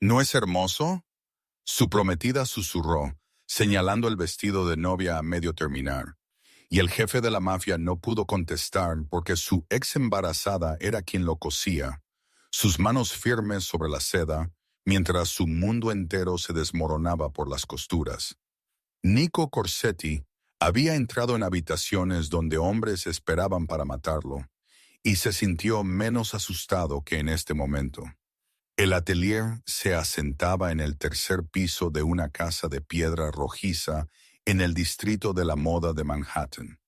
¿No es hermoso? Su prometida susurró, señalando el vestido de novia a medio terminar. Y el jefe de la mafia no pudo contestar porque su ex embarazada era quien lo cosía, sus manos firmes sobre la seda, mientras su mundo entero se desmoronaba por las costuras. Nico Corsetti había entrado en habitaciones donde hombres esperaban para matarlo, y se sintió menos asustado que en este momento. El atelier se asentaba en el tercer piso de una casa de piedra rojiza en el distrito de la moda de Manhattan.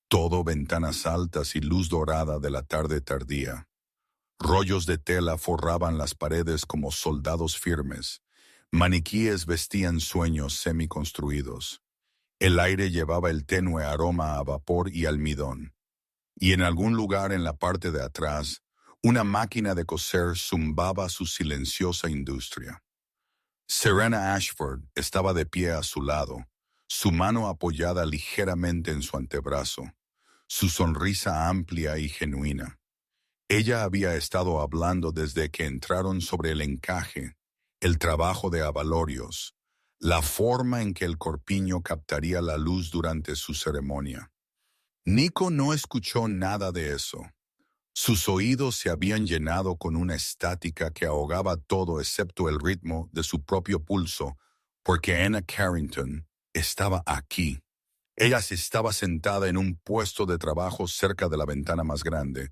Todo ventanas altas y luz dorada de la tarde tardía. Rollos de tela forraban las paredes como soldados firmes. Maniquíes vestían sueños semiconstruidos. El aire llevaba el tenue aroma a vapor y almidón. Y en algún lugar en la parte de atrás, una máquina de coser zumbaba su silenciosa industria. Serena Ashford estaba de pie a su lado, su mano apoyada ligeramente en su antebrazo, su sonrisa amplia y genuina. Ella había estado hablando desde que entraron sobre el encaje, el trabajo de abalorios, la forma en que el corpiño captaría la luz durante su ceremonia. Nico no escuchó nada de eso. Sus oídos se habían llenado con una estática que ahogaba todo excepto el ritmo de su propio pulso, porque Anna Carrington estaba aquí. Ella se estaba sentada en un puesto de trabajo cerca de la ventana más grande,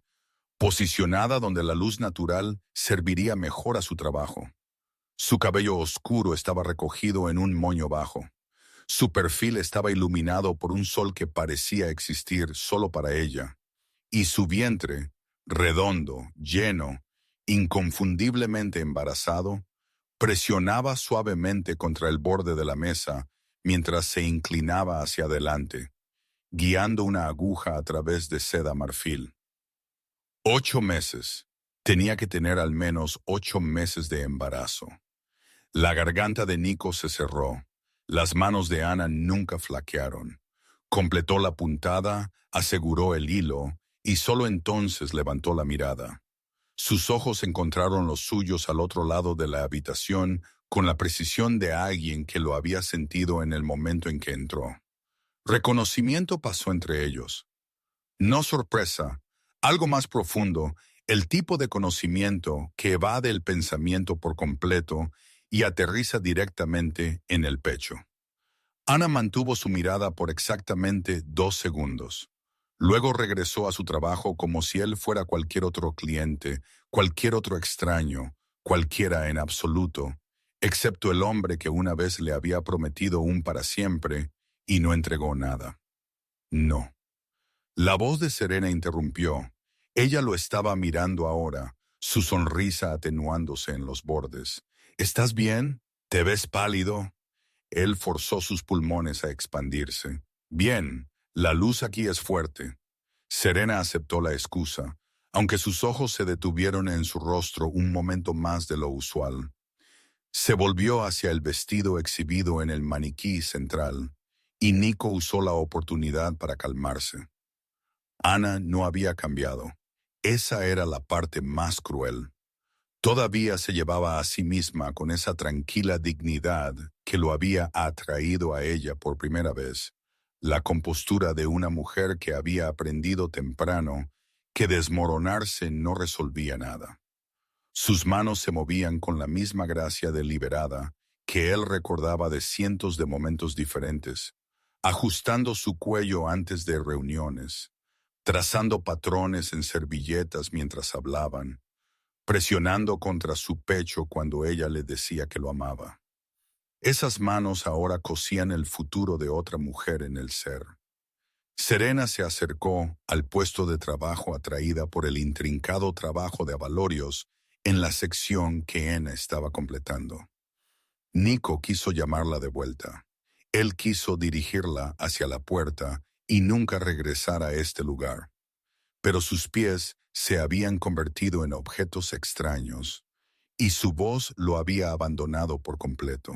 posicionada donde la luz natural serviría mejor a su trabajo. Su cabello oscuro estaba recogido en un moño bajo. Su perfil estaba iluminado por un sol que parecía existir solo para ella, y su vientre, redondo, lleno, inconfundiblemente embarazado, presionaba suavemente contra el borde de la mesa mientras se inclinaba hacia adelante, guiando una aguja a través de seda marfil. 8 meses. Tenía que tener al menos 8 meses de embarazo. La garganta de Nico se cerró. Las manos de Ana nunca flaquearon. Completó la puntada, aseguró el hilo y solo entonces levantó la mirada. Sus ojos encontraron los suyos al otro lado de la habitación con la precisión de alguien que lo había sentido en el momento en que entró. Reconocimiento pasó entre ellos. No sorpresa, algo más profundo, el tipo de conocimiento que evade el pensamiento por completo y aterriza directamente en el pecho. Ana mantuvo su mirada por exactamente 2 segundos. Luego regresó a su trabajo como si él fuera cualquier otro cliente, cualquier otro extraño, cualquiera en absoluto, excepto el hombre que una vez le había prometido un para siempre y no entregó nada. No. La voz de Serena interrumpió. Ella lo estaba mirando ahora, su sonrisa atenuándose en los bordes. ¿Estás bien? ¿Te ves pálido? Él forzó sus pulmones a expandirse. Bien, la luz aquí es fuerte. Serena aceptó la excusa, aunque sus ojos se detuvieron en su rostro un momento más de lo usual. Se volvió hacia el vestido exhibido en el maniquí central, y Nico usó la oportunidad para calmarse. Ana no había cambiado. Esa era la parte más cruel. Todavía se llevaba a sí misma con esa tranquila dignidad que lo había atraído a ella por primera vez, la compostura de una mujer que había aprendido temprano que desmoronarse no resolvía nada. Sus manos se movían con la misma gracia deliberada que él recordaba de cientos de momentos diferentes, ajustando su cuello antes de reuniones, trazando patrones en servilletas mientras hablaban, presionando contra su pecho cuando ella le decía que lo amaba. Esas manos ahora cosían el futuro de otra mujer en el ser. Serena se acercó al puesto de trabajo atraída por el intrincado trabajo de abalorios en la sección que Anna estaba completando. Nico quiso llamarla de vuelta. Él quiso dirigirla hacia la puerta y nunca regresar a este lugar. Pero sus pies se habían convertido en objetos extraños, y su voz lo había abandonado por completo.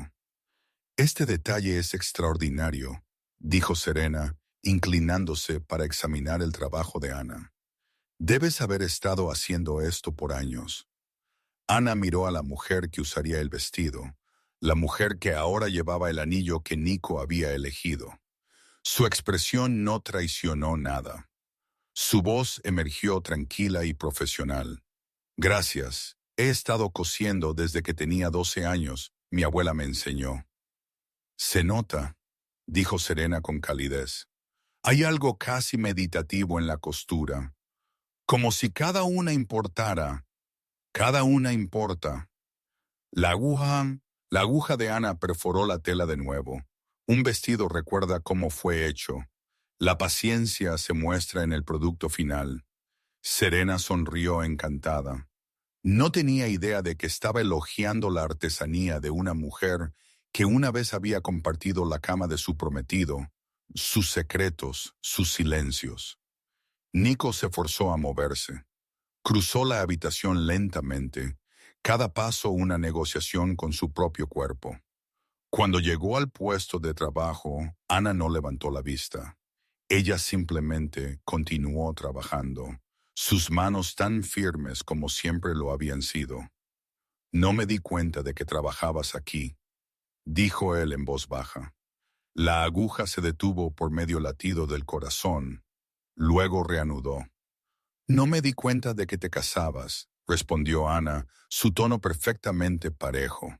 «Este detalle es extraordinario», dijo Serena, inclinándose para examinar el trabajo de Ana. «Debes haber estado haciendo esto por años». Ana miró a la mujer que usaría el vestido, la mujer que ahora llevaba el anillo que Nico había elegido. Su expresión no traicionó nada. Su voz emergió tranquila y profesional. Gracias. He estado cosiendo desde que tenía 12 años. Mi abuela me enseñó. Se nota, dijo Serena con calidez. Hay algo casi meditativo en la costura, como si cada una importara. Cada una importa. La aguja, la aguja de Ana perforó la tela de nuevo. Un vestido recuerda cómo fue hecho. La paciencia se muestra en el producto final. Serena sonrió encantada. No tenía idea de que estaba elogiando la artesanía de una mujer que una vez había compartido la cama de su prometido, sus secretos, sus silencios. Nico se forzó a moverse. Cruzó la habitación lentamente, cada paso una negociación con su propio cuerpo. Cuando llegó al puesto de trabajo, Ana no levantó la vista. Ella simplemente continuó trabajando, sus manos tan firmes como siempre lo habían sido. No me di cuenta de que trabajabas aquí, dijo él en voz baja. La aguja se detuvo por medio latido del corazón, luego reanudó. No me di cuenta de que te casabas, respondió Ana, su tono perfectamente parejo.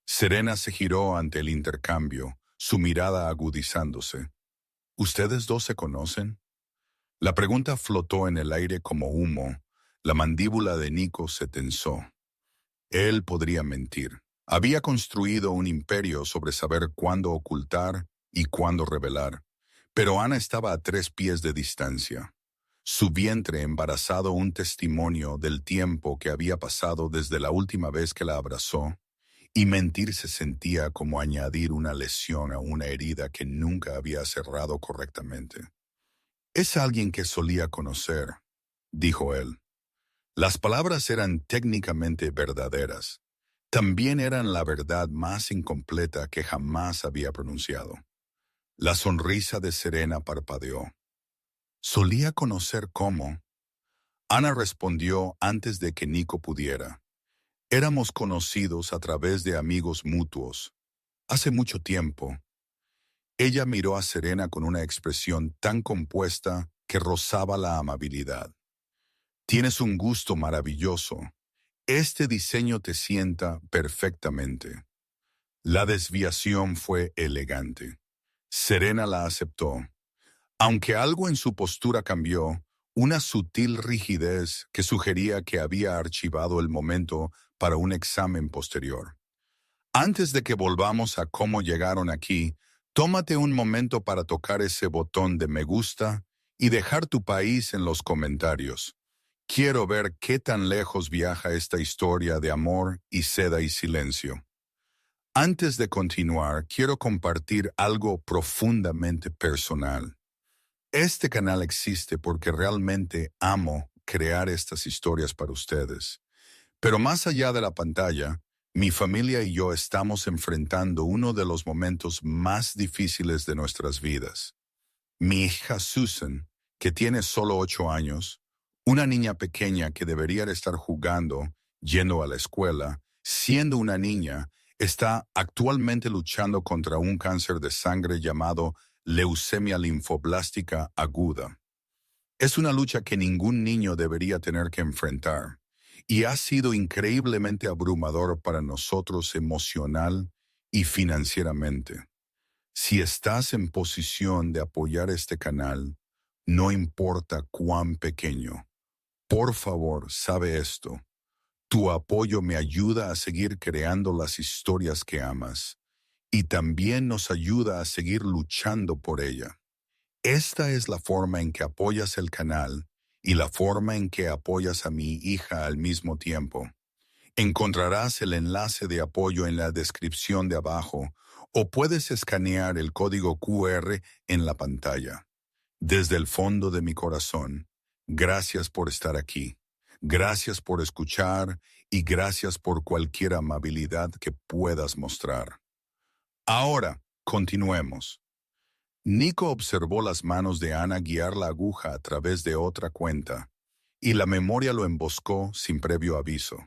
Serena se giró ante el intercambio, su mirada agudizándose. ¿Ustedes dos se conocen? La pregunta flotó en el aire como humo. La mandíbula de Nico se tensó. Él podría mentir. Había construido un imperio sobre saber cuándo ocultar y cuándo revelar. Pero Ana estaba a 3 pies de distancia. Su vientre embarazado un testimonio del tiempo que había pasado desde la última vez que la abrazó, y mentir se sentía como añadir una lesión a una herida que nunca había cerrado correctamente. Es alguien que solía conocer, dijo él. Las palabras eran técnicamente verdaderas. También eran la verdad más incompleta que jamás había pronunciado. La sonrisa de Serena parpadeó. ¿Solía conocer cómo? Ana respondió antes de que Nico pudiera. Éramos conocidos a través de amigos mutuos. Hace mucho tiempo. Ella miró a Serena con una expresión tan compuesta que rozaba la amabilidad. Tienes un gusto maravilloso. Este diseño te sienta perfectamente. La desviación fue elegante. Serena la aceptó. Aunque algo en su postura cambió, una sutil rigidez que sugería que había archivado el momento para un examen posterior. Antes de que volvamos a cómo llegaron aquí, tómate un momento para tocar ese botón de me gusta y dejar tu país en los comentarios. Quiero ver qué tan lejos viaja esta historia de amor y seda y silencio. Antes de continuar, quiero compartir algo profundamente personal. Este canal existe porque realmente amo crear estas historias para ustedes. Pero más allá de la pantalla, mi familia y yo estamos enfrentando uno de los momentos más difíciles de nuestras vidas. Mi hija Susan, que tiene solo 8 años, una niña pequeña que debería estar jugando, yendo a la escuela, siendo una niña, está actualmente luchando contra un cáncer de sangre llamado leucemia linfoblástica aguda. Es una lucha que ningún niño debería tener que enfrentar, y ha sido increíblemente abrumador para nosotros emocional y financieramente. Si estás en posición de apoyar este canal, no importa cuán pequeño, por favor, sabe esto. Tu apoyo me ayuda a seguir creando las historias que amas y también nos ayuda a seguir luchando por ella. Esta es la forma en que apoyas el canal y la forma en que apoyas a mi hija al mismo tiempo. Encontrarás el enlace de apoyo en la descripción de abajo o puedes escanear el código QR en la pantalla. Desde el fondo de mi corazón, gracias por estar aquí. Gracias por escuchar y gracias por cualquier amabilidad que puedas mostrar. Ahora, continuemos. Nico observó las manos de Ana guiar la aguja a través de otra cuenta, y la memoria lo emboscó sin previo aviso.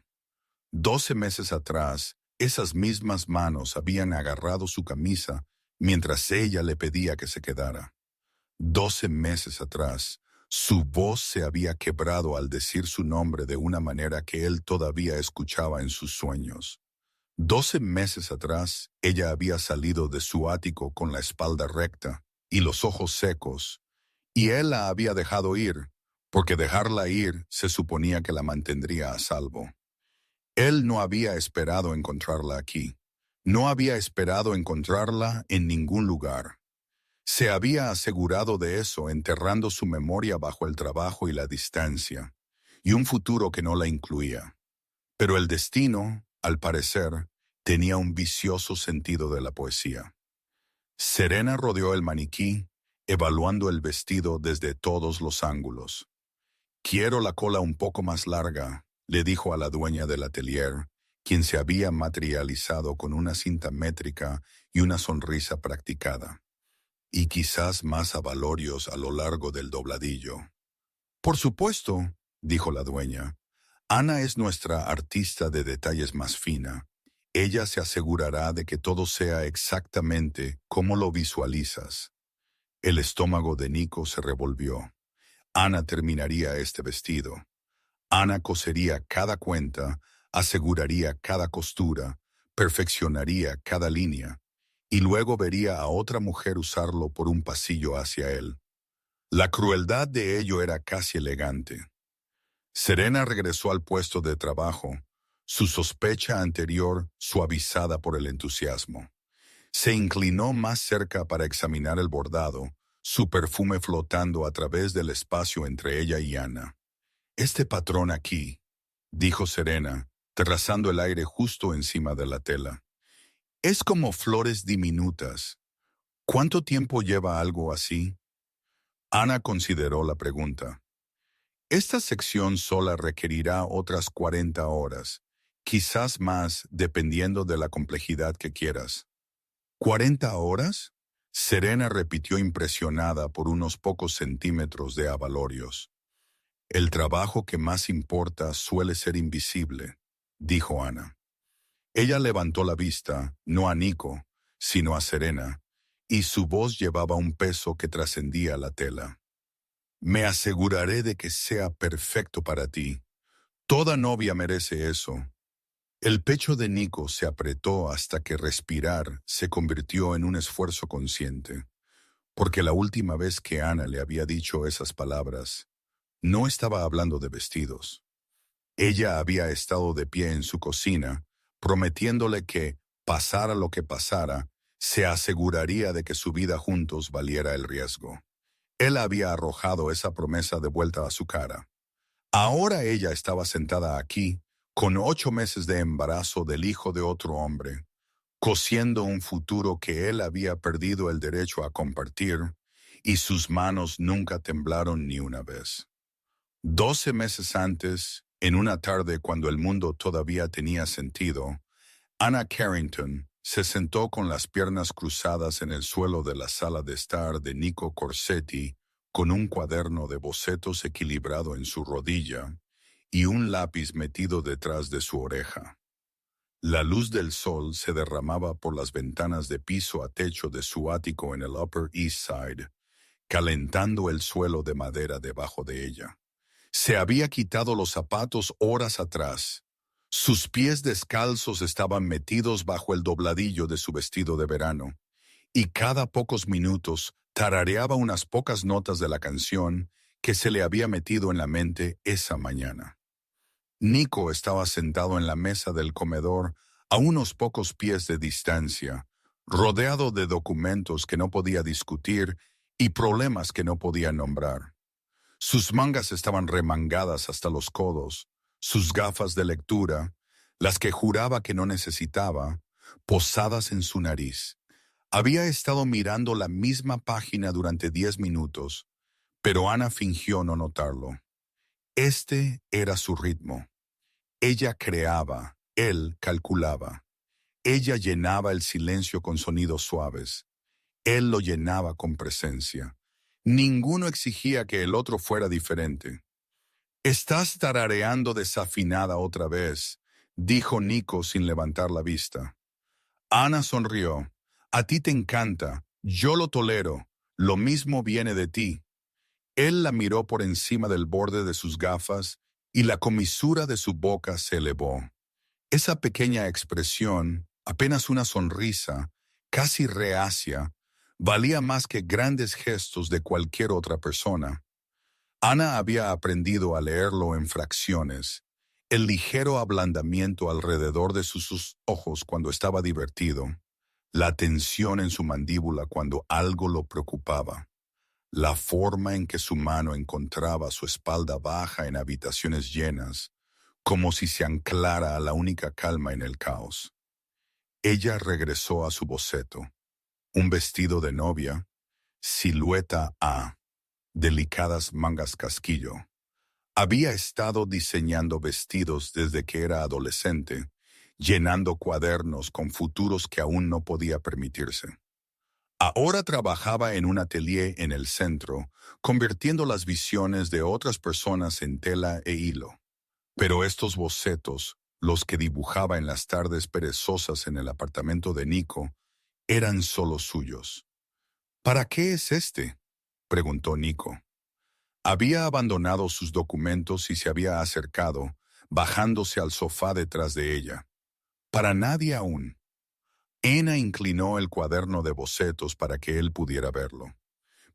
12 meses atrás, esas mismas manos habían agarrado su camisa mientras ella le pedía que se quedara. 12 meses atrás, su voz se había quebrado al decir su nombre de una manera que él todavía escuchaba en sus sueños. 12 meses atrás, ella había salido de su ático con la espalda recta y los ojos secos, y él la había dejado ir, porque dejarla ir se suponía que la mantendría a salvo. Él no había esperado encontrarla aquí. No había esperado encontrarla en ningún lugar. Se había asegurado de eso enterrando su memoria bajo el trabajo y la distancia, y un futuro que no la incluía. Pero el destino, al parecer, tenía un vicioso sentido de la poesía. Serena rodeó el maniquí, evaluando el vestido desde todos los ángulos. «Quiero la cola un poco más larga», le dijo a la dueña del atelier, quien se había materializado con una cinta métrica y una sonrisa practicada. «Y quizás más abalorios a lo largo del dobladillo». «Por supuesto», dijo la dueña. «Ana es nuestra artista de detalles más fina. Ella se asegurará de que todo sea exactamente como lo visualizas». El estómago de Nico se revolvió. Ana terminaría este vestido. Ana cosería cada cuenta, aseguraría cada costura, perfeccionaría cada línea, y luego vería a otra mujer usarlo por un pasillo hacia él. La crueldad de ello era casi elegante. Serena regresó al puesto de trabajo, su sospecha anterior suavizada por el entusiasmo. Se inclinó más cerca para examinar el bordado, su perfume flotando a través del espacio entre ella y Ana. «Este patrón aquí», dijo Serena, trazando el aire justo encima de la tela. «Es como flores diminutas. ¿Cuánto tiempo lleva algo así?» Ana consideró la pregunta. «Esta sección sola requerirá otras 40 horas, quizás más dependiendo de la complejidad que quieras». «¿40 horas?» Serena repitió impresionada por unos pocos centímetros de abalorios. «El trabajo que más importa suele ser invisible», dijo Ana. Ella levantó la vista, no a Nico, sino a Serena, y su voz llevaba un peso que trascendía la tela. «Me aseguraré de que sea perfecto para ti. Toda novia merece eso». El pecho de Nico se apretó hasta que respirar se convirtió en un esfuerzo consciente, porque la última vez que Ana le había dicho esas palabras, no estaba hablando de vestidos. Ella había estado de pie en su cocina, prometiéndole que, pasara lo que pasara, se aseguraría de que su vida juntos valiera el riesgo. Él había arrojado esa promesa de vuelta a su cara. Ahora ella estaba sentada aquí, con 8 meses de embarazo del hijo de otro hombre, cosiendo un futuro que él había perdido el derecho a compartir, y sus manos nunca temblaron ni una vez. 12 meses antes, en una tarde cuando el mundo todavía tenía sentido, Anna Carrington se sentó con las piernas cruzadas en el suelo de la sala de estar de Nico Corsetti, con un cuaderno de bocetos equilibrado en su rodilla y un lápiz metido detrás de su oreja. La luz del sol se derramaba por las ventanas de piso a techo de su ático en el Upper East Side, calentando el suelo de madera debajo de ella. Se había quitado los zapatos horas atrás. Sus pies descalzos estaban metidos bajo el dobladillo de su vestido de verano, y cada pocos minutos tarareaba unas pocas notas de la canción que se le había metido en la mente esa mañana. Nico estaba sentado en la mesa del comedor a unos pocos pies de distancia, rodeado de documentos que no podía discutir y problemas que no podía nombrar. Sus mangas estaban remangadas hasta los codos, sus gafas de lectura, las que juraba que no necesitaba, posadas en su nariz. Había estado mirando la misma página durante 10 minutos, pero Ana fingió no notarlo. Este era su ritmo. Ella creaba, él calculaba. Ella llenaba el silencio con sonidos suaves. Él lo llenaba con presencia. Ninguno exigía que el otro fuera diferente. «Estás tarareando desafinada otra vez», dijo Nico sin levantar la vista. Ana sonrió. A ti te encanta, yo lo tolero, lo mismo viene de ti. Él la miró por encima del borde de sus gafas y la comisura de su boca se elevó. Esa pequeña expresión, apenas una sonrisa, casi reacia, valía más que grandes gestos de cualquier otra persona. Ana había aprendido a leerlo en fracciones, el ligero ablandamiento alrededor de sus ojos cuando estaba divertido, la tensión en su mandíbula cuando algo lo preocupaba, la forma en que su mano encontraba su espalda baja en habitaciones llenas, como si se anclara a la única calma en el caos. Ella regresó a su boceto, un vestido de novia, silueta A, delicadas mangas casquillo. Había estado diseñando vestidos desde que era adolescente, llenando cuadernos con futuros que aún no podía permitirse. Ahora trabajaba en un atelier en el centro, convirtiendo las visiones de otras personas en tela e hilo. Pero estos bocetos, los que dibujaba en las tardes perezosas en el apartamento de Nico, eran solo suyos. ¿Para qué es este?, preguntó Nico. Había abandonado sus documentos y se había acercado, bajándose al sofá detrás de ella. Para nadie aún. Ana inclinó el cuaderno de bocetos para que él pudiera verlo.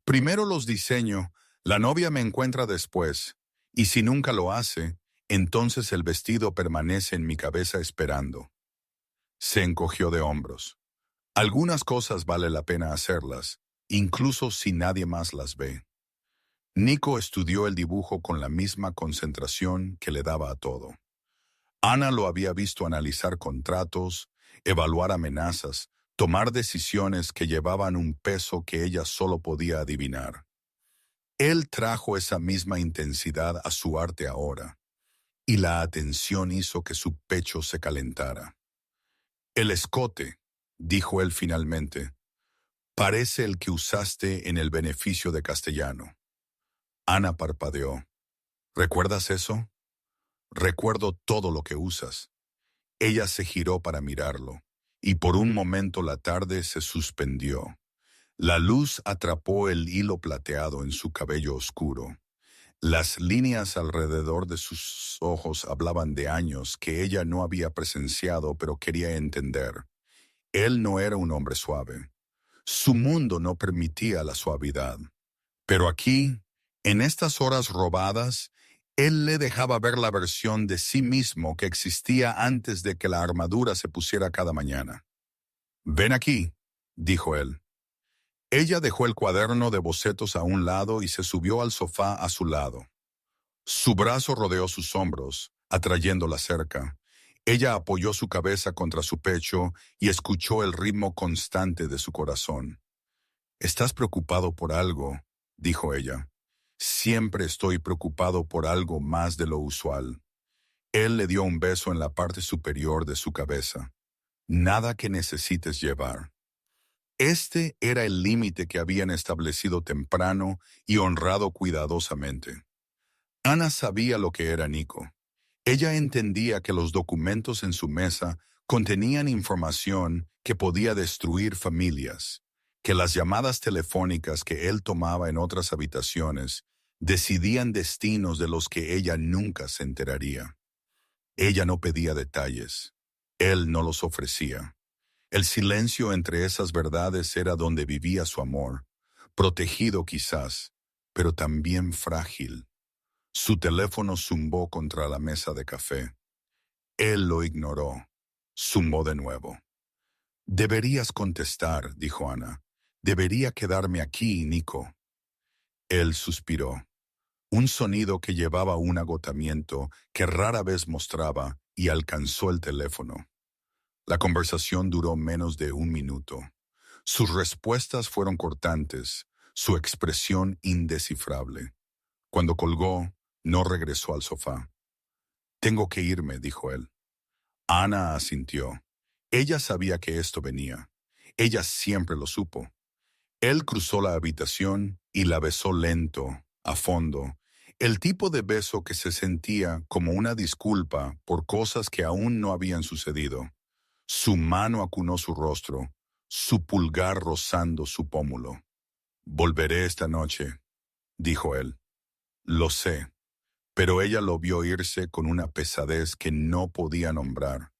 Primero los diseño, la novia me encuentra después, y si nunca lo hace, entonces el vestido permanece en mi cabeza esperando. Se encogió de hombros. Algunas cosas vale la pena hacerlas, incluso si nadie más las ve. Nico estudió el dibujo con la misma concentración que le daba a todo. Ana lo había visto analizar contratos, evaluar amenazas, tomar decisiones que llevaban un peso que ella solo podía adivinar. Él trajo esa misma intensidad a su arte ahora, y la atención hizo que su pecho se calentara. El escote, dijo él finalmente, parece el que usaste en el beneficio de Castellano. Ana parpadeó. ¿Recuerdas eso? Recuerdo todo lo que usas. Ella se giró para mirarlo, y por un momento la tarde se suspendió. La luz atrapó el hilo plateado en su cabello oscuro. Las líneas alrededor de sus ojos hablaban de años que ella no había presenciado pero quería entender. Él no era un hombre suave. Su mundo no permitía la suavidad. Pero aquí, en estas horas robadas, él le dejaba ver la versión de sí mismo que existía antes de que la armadura se pusiera cada mañana. «Ven aquí», dijo él. Ella dejó el cuaderno de bocetos a un lado y se subió al sofá a su lado. Su brazo rodeó sus hombros, atrayéndola cerca. Ella apoyó su cabeza contra su pecho y escuchó el ritmo constante de su corazón. «¿Estás preocupado por algo?», dijo ella. «Siempre estoy preocupado por algo más de lo usual». Él le dio un beso en la parte superior de su cabeza. «Nada que necesites llevar». Este era el límite que habían establecido temprano y honrado cuidadosamente. Ana sabía lo que era Nico. Ella entendía que los documentos en su mesa contenían información que podía destruir familias, que las llamadas telefónicas que él tomaba en otras habitaciones decidían destinos de los que ella nunca se enteraría. Ella no pedía detalles. Él no los ofrecía. El silencio entre esas verdades era donde vivía su amor, protegido quizás, pero también frágil. Su teléfono zumbó contra la mesa de café. Él lo ignoró. Zumbó de nuevo. «Deberías contestar», dijo Ana. «Debería quedarme aquí, Nico». Él suspiró. Un sonido que llevaba un agotamiento que rara vez mostraba y alcanzó el teléfono. La conversación duró menos de un minuto. Sus respuestas fueron cortantes, su expresión indescifrable. Cuando colgó, no regresó al sofá. «Tengo que irme», dijo él. Ana asintió. Ella sabía que esto venía. Ella siempre lo supo. Él cruzó la habitación y la besó lento, a fondo. El tipo de beso que se sentía como una disculpa por cosas que aún no habían sucedido. Su mano acunó su rostro, su pulgar rozando su pómulo. «Volveré esta noche», dijo él. «Lo sé». Pero ella lo vio irse con una pesadez que no podía nombrar.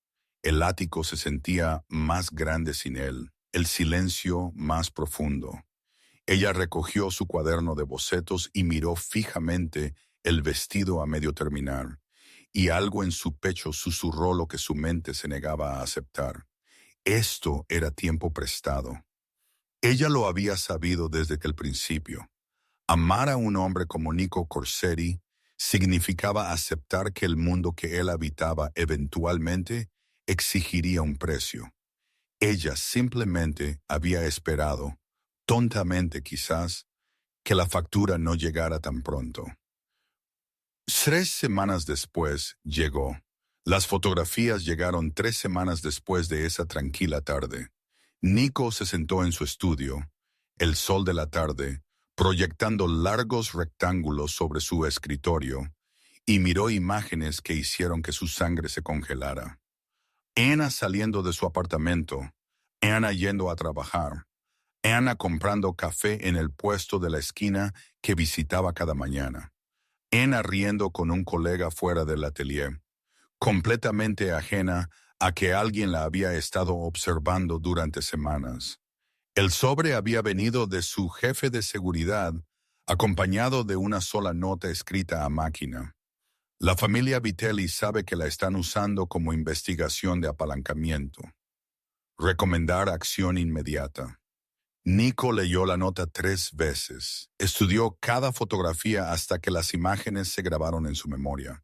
El ático se sentía más grande sin él, el silencio más profundo. Ella recogió su cuaderno de bocetos y miró fijamente el vestido a medio terminar, y algo en su pecho susurró lo que su mente se negaba a aceptar. Esto era tiempo prestado. Ella lo había sabido desde que el principio. Amar a un hombre como Nico Corseri significaba aceptar que el mundo que él habitaba eventualmente exigiría un precio. Ella simplemente había esperado, tontamente quizás, que la factura no llegara tan pronto. 3 semanas después llegó. Las fotografías llegaron 3 semanas después de esa tranquila tarde. Nico se sentó en su estudio, el sol de la tarde, proyectando largos rectángulos sobre su escritorio, y miró imágenes que hicieron que su sangre se congelara. Anna saliendo de su apartamento, Anna yendo a trabajar, Anna comprando café en el puesto de la esquina que visitaba cada mañana, Anna riendo con un colega fuera del atelier, completamente ajena a que alguien la había estado observando durante semanas. El sobre había venido de su jefe de seguridad, acompañado de una sola nota escrita a máquina. La familia Vitelli sabe que la están usando como investigación de apalancamiento. Recomendar acción inmediata. Nico leyó la nota 3 veces. Estudió cada fotografía hasta que las imágenes se grabaron en su memoria.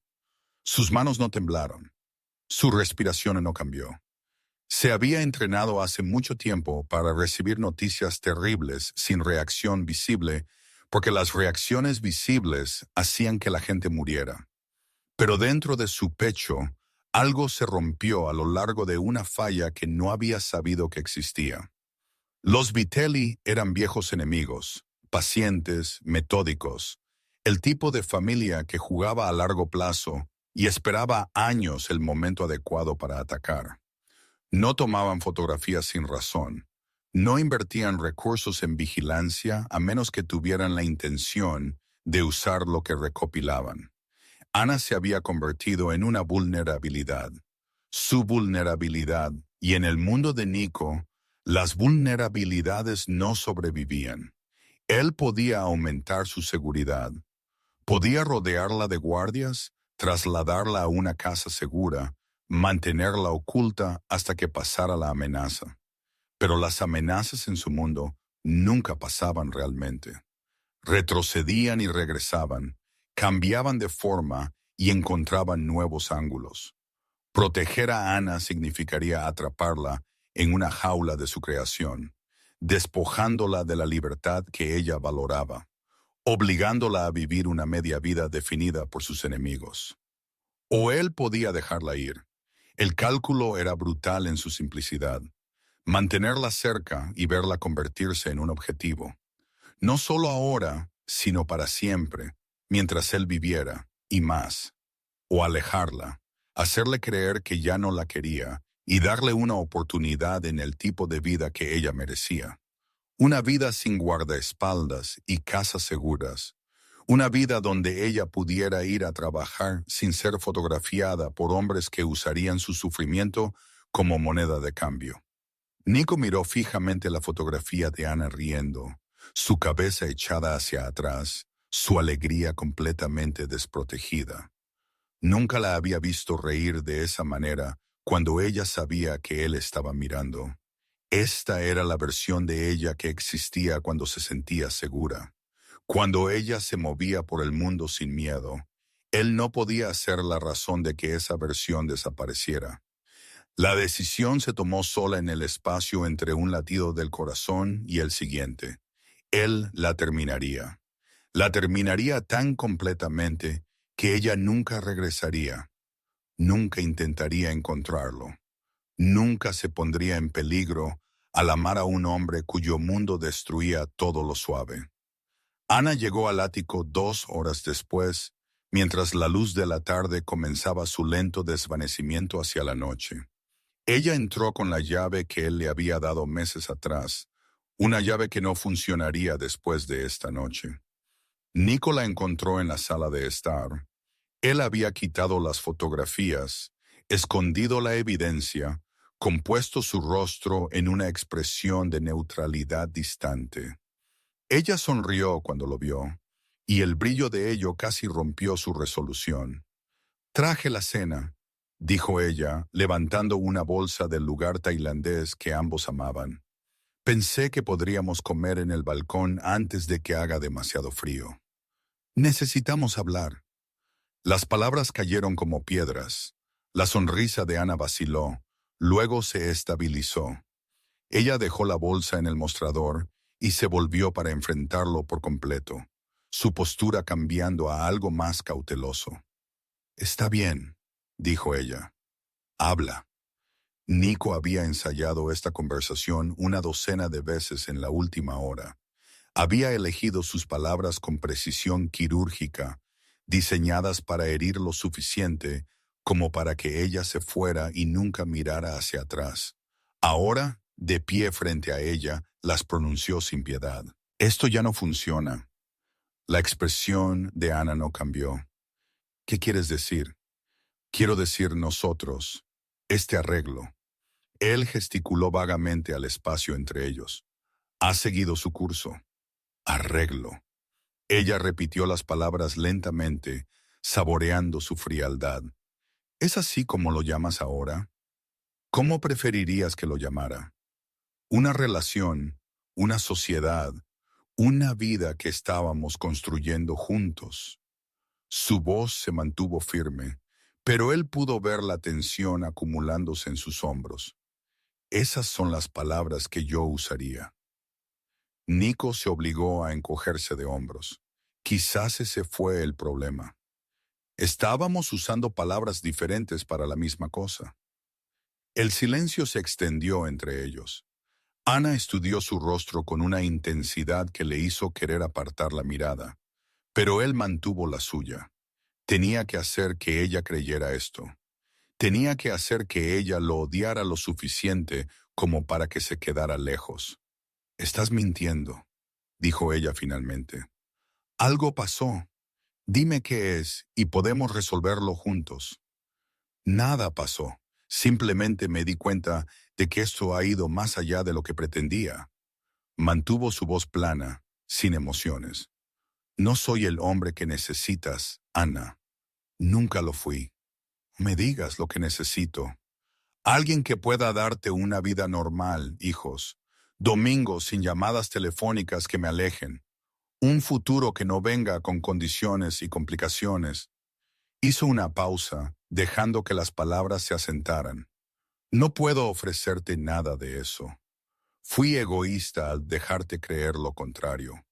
Sus manos no temblaron. Su respiración no cambió. Se había entrenado hace mucho tiempo para recibir noticias terribles sin reacción visible, porque las reacciones visibles hacían que la gente muriera. Pero dentro de su pecho, algo se rompió a lo largo de una falla que no había sabido que existía. Los Vitelli eran viejos enemigos, pacientes, metódicos, el tipo de familia que jugaba a largo plazo y esperaba años el momento adecuado para atacar. No tomaban fotografías sin razón. No invertían recursos en vigilancia a menos que tuvieran la intención de usar lo que recopilaban. Anna se había convertido en una vulnerabilidad. Su vulnerabilidad, y en el mundo de Nico, las vulnerabilidades no sobrevivían. Él podía aumentar su seguridad. Podía rodearla de guardias, trasladarla a una casa segura, mantenerla oculta hasta que pasara la amenaza. Pero las amenazas en su mundo nunca pasaban realmente. Retrocedían y regresaban, cambiaban de forma y encontraban nuevos ángulos. Proteger a Anna significaría atraparla en una jaula de su creación, despojándola de la libertad que ella valoraba, obligándola a vivir una media vida definida por sus enemigos. O él podía dejarla ir. El cálculo era brutal en su simplicidad. Mantenerla cerca y verla convertirse en un objetivo. No solo ahora, sino para siempre, mientras él viviera, y más. O alejarla, hacerle creer que ya no la quería y darle una oportunidad en el tipo de vida que ella merecía. Una vida sin guardaespaldas y casas seguras. Una vida donde ella pudiera ir a trabajar sin ser fotografiada por hombres que usarían su sufrimiento como moneda de cambio. Nico miró fijamente la fotografía de Anna riendo, su cabeza echada hacia atrás, su alegría completamente desprotegida. Nunca la había visto reír de esa manera cuando ella sabía que él estaba mirando. Esta era la versión de ella que existía cuando se sentía segura. Cuando ella se movía por el mundo sin miedo, él no podía ser la razón de que esa versión desapareciera. La decisión se tomó sola en el espacio entre un latido del corazón y el siguiente. Él la terminaría. La terminaría tan completamente que ella nunca regresaría. Nunca intentaría encontrarlo. Nunca se pondría en peligro al amar a un hombre cuyo mundo destruía todo lo suave. Ana llegó al ático 2 horas después, mientras la luz de la tarde comenzaba su lento desvanecimiento hacia la noche. Ella entró con la llave que él le había dado meses atrás, una llave que no funcionaría después de esta noche. Nico la encontró en la sala de estar. Él había quitado las fotografías, escondido la evidencia, compuesto su rostro en una expresión de neutralidad distante. Ella sonrió cuando lo vio, y el brillo de ello casi rompió su resolución. Traje la cena, dijo ella, levantando una bolsa del lugar tailandés que ambos amaban. Pensé que podríamos comer en el balcón antes de que haga demasiado frío. Necesitamos hablar. Las palabras cayeron como piedras. La sonrisa de Ana vaciló, luego se estabilizó. Ella dejó la bolsa en el mostrador y se volvió para enfrentarlo por completo, su postura cambiando a algo más cauteloso. Está bien, dijo ella. Habla. Nico había ensayado esta conversación una docena de veces en la última hora. Había elegido sus palabras con precisión quirúrgica, diseñadas para herir lo suficiente como para que ella se fuera y nunca mirara hacia atrás. Ahora, de pie frente a ella, las pronunció sin piedad. Esto ya no funciona. La expresión de Ana no cambió. ¿Qué quieres decir? Quiero decir nosotros, este arreglo. Él gesticuló vagamente al espacio entre ellos. Ha seguido su curso. Arreglo. Ella repitió las palabras lentamente, saboreando su frialdad. ¿Es así como lo llamas ahora? ¿Cómo preferirías que lo llamara? Una relación, una sociedad, una vida que estábamos construyendo juntos. Su voz se mantuvo firme, pero él pudo ver la tensión acumulándose en sus hombros. Esas son las palabras que yo usaría. Nico se obligó a encogerse de hombros. Quizás ese fue el problema. Estábamos usando palabras diferentes para la misma cosa. El silencio se extendió entre ellos. Ana estudió su rostro con una intensidad que le hizo querer apartar la mirada, pero él mantuvo la suya. Tenía que hacer que ella creyera esto. Tenía que hacer que ella lo odiara lo suficiente como para que se quedara lejos. Estás mintiendo, dijo ella finalmente. Algo pasó. Dime qué es y podemos resolverlo juntos. Nada pasó. Simplemente me di cuenta de que esto ha ido más allá de lo que pretendía. Mantuvo su voz plana, sin emociones. No soy el hombre que necesitas, Ana. Nunca lo fui. Me digas lo que necesito. Alguien que pueda darte una vida normal, hijos. Domingos sin llamadas telefónicas que me alejen. Un futuro que no venga con condiciones y complicaciones. Hizo una pausa, dejando que las palabras se asentaran. No puedo ofrecerte nada de eso. Fui egoísta al dejarte creer lo contrario.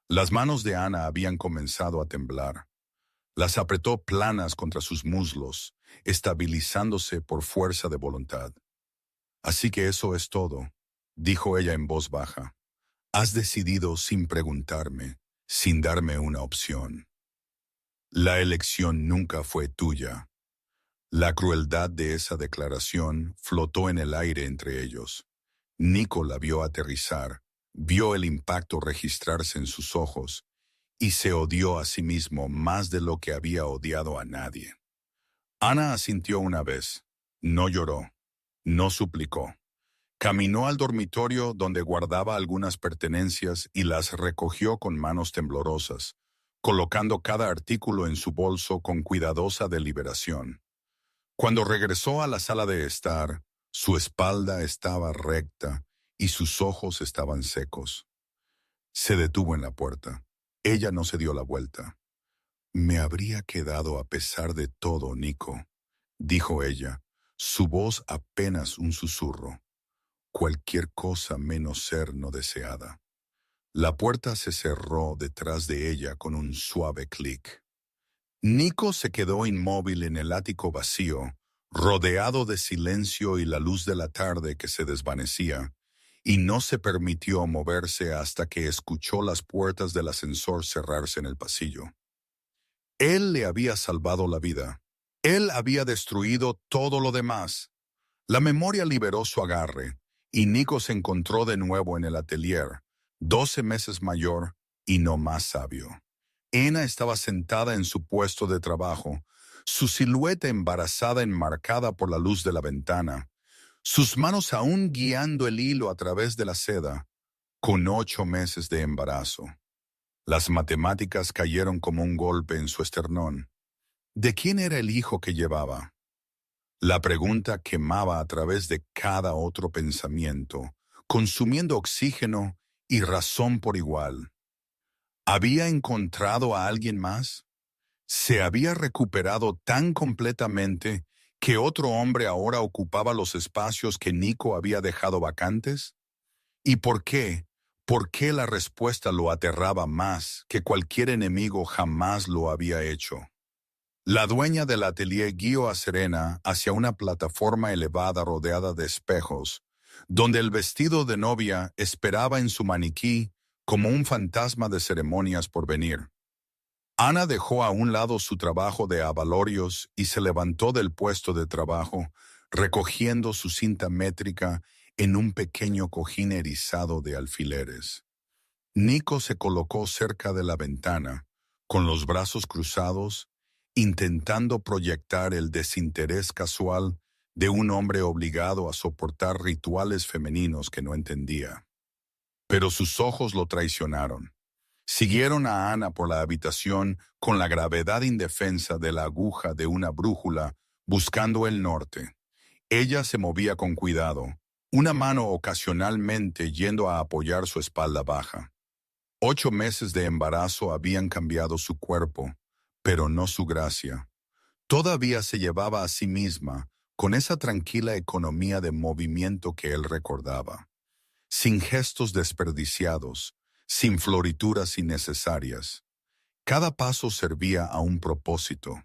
Las manos de Ana habían comenzado a temblar. Las apretó planas contra sus muslos, estabilizándose por fuerza de voluntad. Así que eso es todo, dijo ella en voz baja. Has decidido sin preguntarme, sin darme una opción. La elección nunca fue tuya. La crueldad de esa declaración flotó en el aire entre ellos. Nico la vio aterrizar, vio el impacto registrarse en sus ojos y se odió a sí mismo más de lo que había odiado a nadie. Ana asintió una vez. No lloró, no suplicó. Caminó al dormitorio donde guardaba algunas pertenencias y las recogió con manos temblorosas, colocando cada artículo en su bolso con cuidadosa deliberación. Cuando regresó a la sala de estar, su espalda estaba recta y sus ojos estaban secos. Se detuvo en la puerta. Ella no se dio la vuelta. Me habría quedado a pesar de todo, Nico, dijo ella, su voz apenas un susurro. Cualquier cosa menos ser no deseada. La puerta se cerró detrás de ella con un suave clic. Nico se quedó inmóvil en el ático vacío, rodeado de silencio y la luz de la tarde que se desvanecía, y no se permitió moverse hasta que escuchó las puertas del ascensor cerrarse en el pasillo. Él le había salvado la vida. Él había destruido todo lo demás. La memoria liberó su agarre, y Nico se encontró de nuevo en el atelier, 12 meses mayor y no más sabio. Anna estaba sentada en su puesto de trabajo, su silueta embarazada enmarcada por la luz de la ventana, sus manos aún guiando el hilo a través de la seda, con 8 meses de embarazo. Las matemáticas cayeron como un golpe en su esternón. ¿De quién era el hijo que llevaba? La pregunta quemaba a través de cada otro pensamiento, consumiendo oxígeno y razón por igual. ¿Había encontrado a alguien más? ¿Se había recuperado tan completamente que otro hombre ahora ocupaba los espacios que Nico había dejado vacantes? ¿Y por qué? ¿Por qué la respuesta lo aterraba más que cualquier enemigo jamás lo había hecho? La dueña del atelier guió a Serena hacia una plataforma elevada rodeada de espejos, donde el vestido de novia esperaba en su maniquí como un fantasma de ceremonias por venir. Ana dejó a un lado su trabajo de abalorios y se levantó del puesto de trabajo, recogiendo su cinta métrica en un pequeño cojín erizado de alfileres. Nico se colocó cerca de la ventana, con los brazos cruzados, intentando proyectar el desinterés casual de un hombre obligado a soportar rituales femeninos que no entendía. Pero sus ojos lo traicionaron. Siguieron a Ana por la habitación con la gravedad indefensa de la aguja de una brújula buscando el norte. Ella se movía con cuidado, una mano ocasionalmente yendo a apoyar su espalda baja. 8 meses de embarazo habían cambiado su cuerpo, pero no su gracia. Todavía se llevaba a sí misma con esa tranquila economía de movimiento que él recordaba, sin gestos desperdiciados, sin florituras innecesarias. Cada paso servía a un propósito.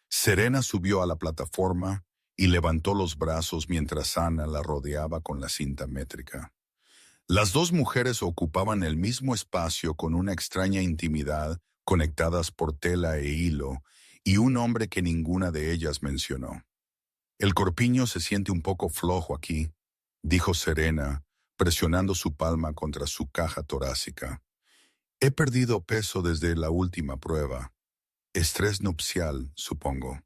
Serena subió a la plataforma y levantó los brazos mientras Ana la rodeaba con la cinta métrica. Las dos mujeres ocupaban el mismo espacio con una extraña intimidad, conectadas por tela e hilo, y un hombre que ninguna de ellas mencionó. El corpiño se siente un poco flojo aquí, dijo Serena, presionando su palma contra su caja torácica. He perdido peso desde la última prueba. Estrés nupcial, supongo.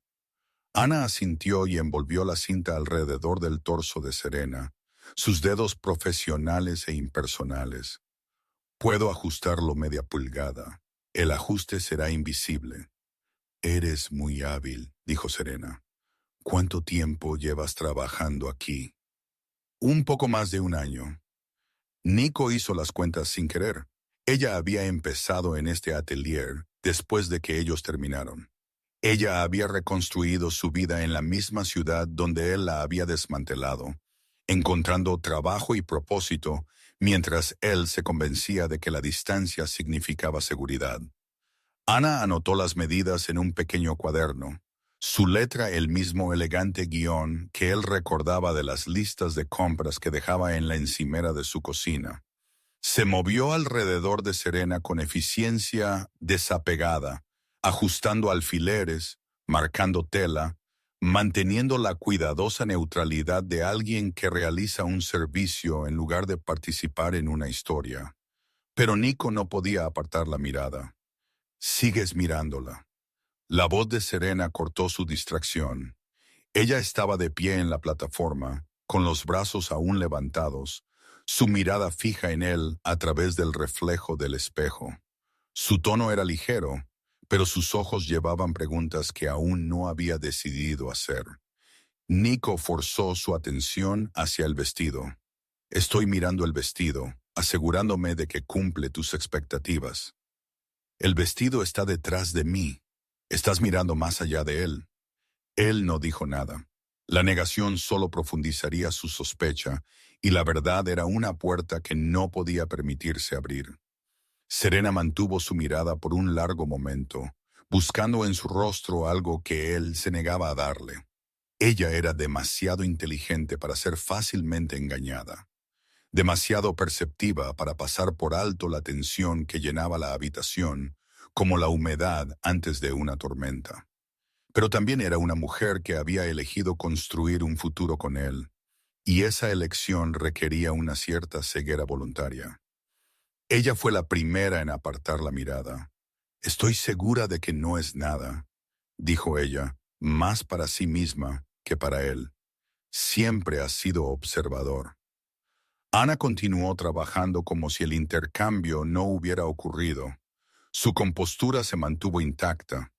Ana asintió y envolvió la cinta alrededor del torso de Serena, sus dedos profesionales e impersonales. Puedo ajustarlo media pulgada. El ajuste será invisible. Eres muy hábil, dijo Serena. ¿Cuánto tiempo llevas trabajando aquí? Un poco más de un año. Nico hizo las cuentas sin querer. Ella había empezado en este atelier después de que ellos terminaron. Ella había reconstruido su vida en la misma ciudad donde él la había desmantelado, encontrando trabajo y propósito, mientras él se convencía de que la distancia significaba seguridad. Ana anotó las medidas en un pequeño cuaderno, su letra el mismo elegante guión que él recordaba de las listas de compras que dejaba en la encimera de su cocina. Se movió alrededor de Serena con eficiencia desapegada, ajustando alfileres, marcando tela, manteniendo la cuidadosa neutralidad de alguien que realiza un servicio en lugar de participar en una historia. Pero Nico no podía apartar la mirada. Sigues mirándola. La voz de Serena cortó su distracción. Ella estaba de pie en la plataforma, con los brazos aún levantados, su mirada fija en él a través del reflejo del espejo. Su tono era ligero, pero sus ojos llevaban preguntas que aún no había decidido hacer. Nico forzó su atención hacia el vestido. Estoy mirando el vestido, asegurándome de que cumple tus expectativas. El vestido está detrás de mí. Estás mirando más allá de él. Él no dijo nada. La negación solo profundizaría su sospecha, y la verdad era una puerta que no podía permitirse abrir. Serena mantuvo su mirada por un largo momento, buscando en su rostro algo que él se negaba a darle. Ella era demasiado inteligente para ser fácilmente engañada. demasiado perceptiva para pasar por alto la tensión que llenaba la habitación, como la humedad antes de una tormenta. Pero también era una mujer que había elegido construir un futuro con él, y esa elección requería una cierta ceguera voluntaria. Ella fue la primera en apartar la mirada. «Estoy segura de que no es nada», dijo ella, más para sí misma que para él. «Siempre has sido observador». Ana continuó trabajando como si el intercambio no hubiera ocurrido. Su compostura se mantuvo intacta,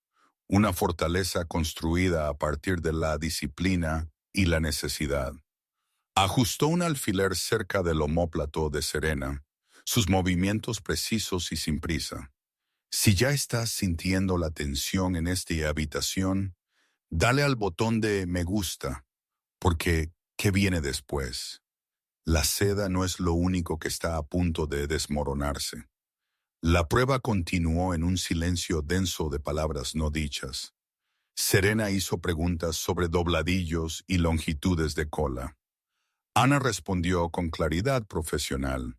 una fortaleza construida a partir de la disciplina y la necesidad. Ajustó un alfiler cerca del omóplato de Serena, sus movimientos precisos y sin prisa. Si ya estás sintiendo la tensión en esta habitación, dale al botón de me gusta, porque ¿qué viene después? La seda no es lo único que está a punto de desmoronarse. La prueba continuó en un silencio denso de palabras no dichas. Serena hizo preguntas sobre dobladillos y longitudes de cola. Ana respondió con claridad profesional.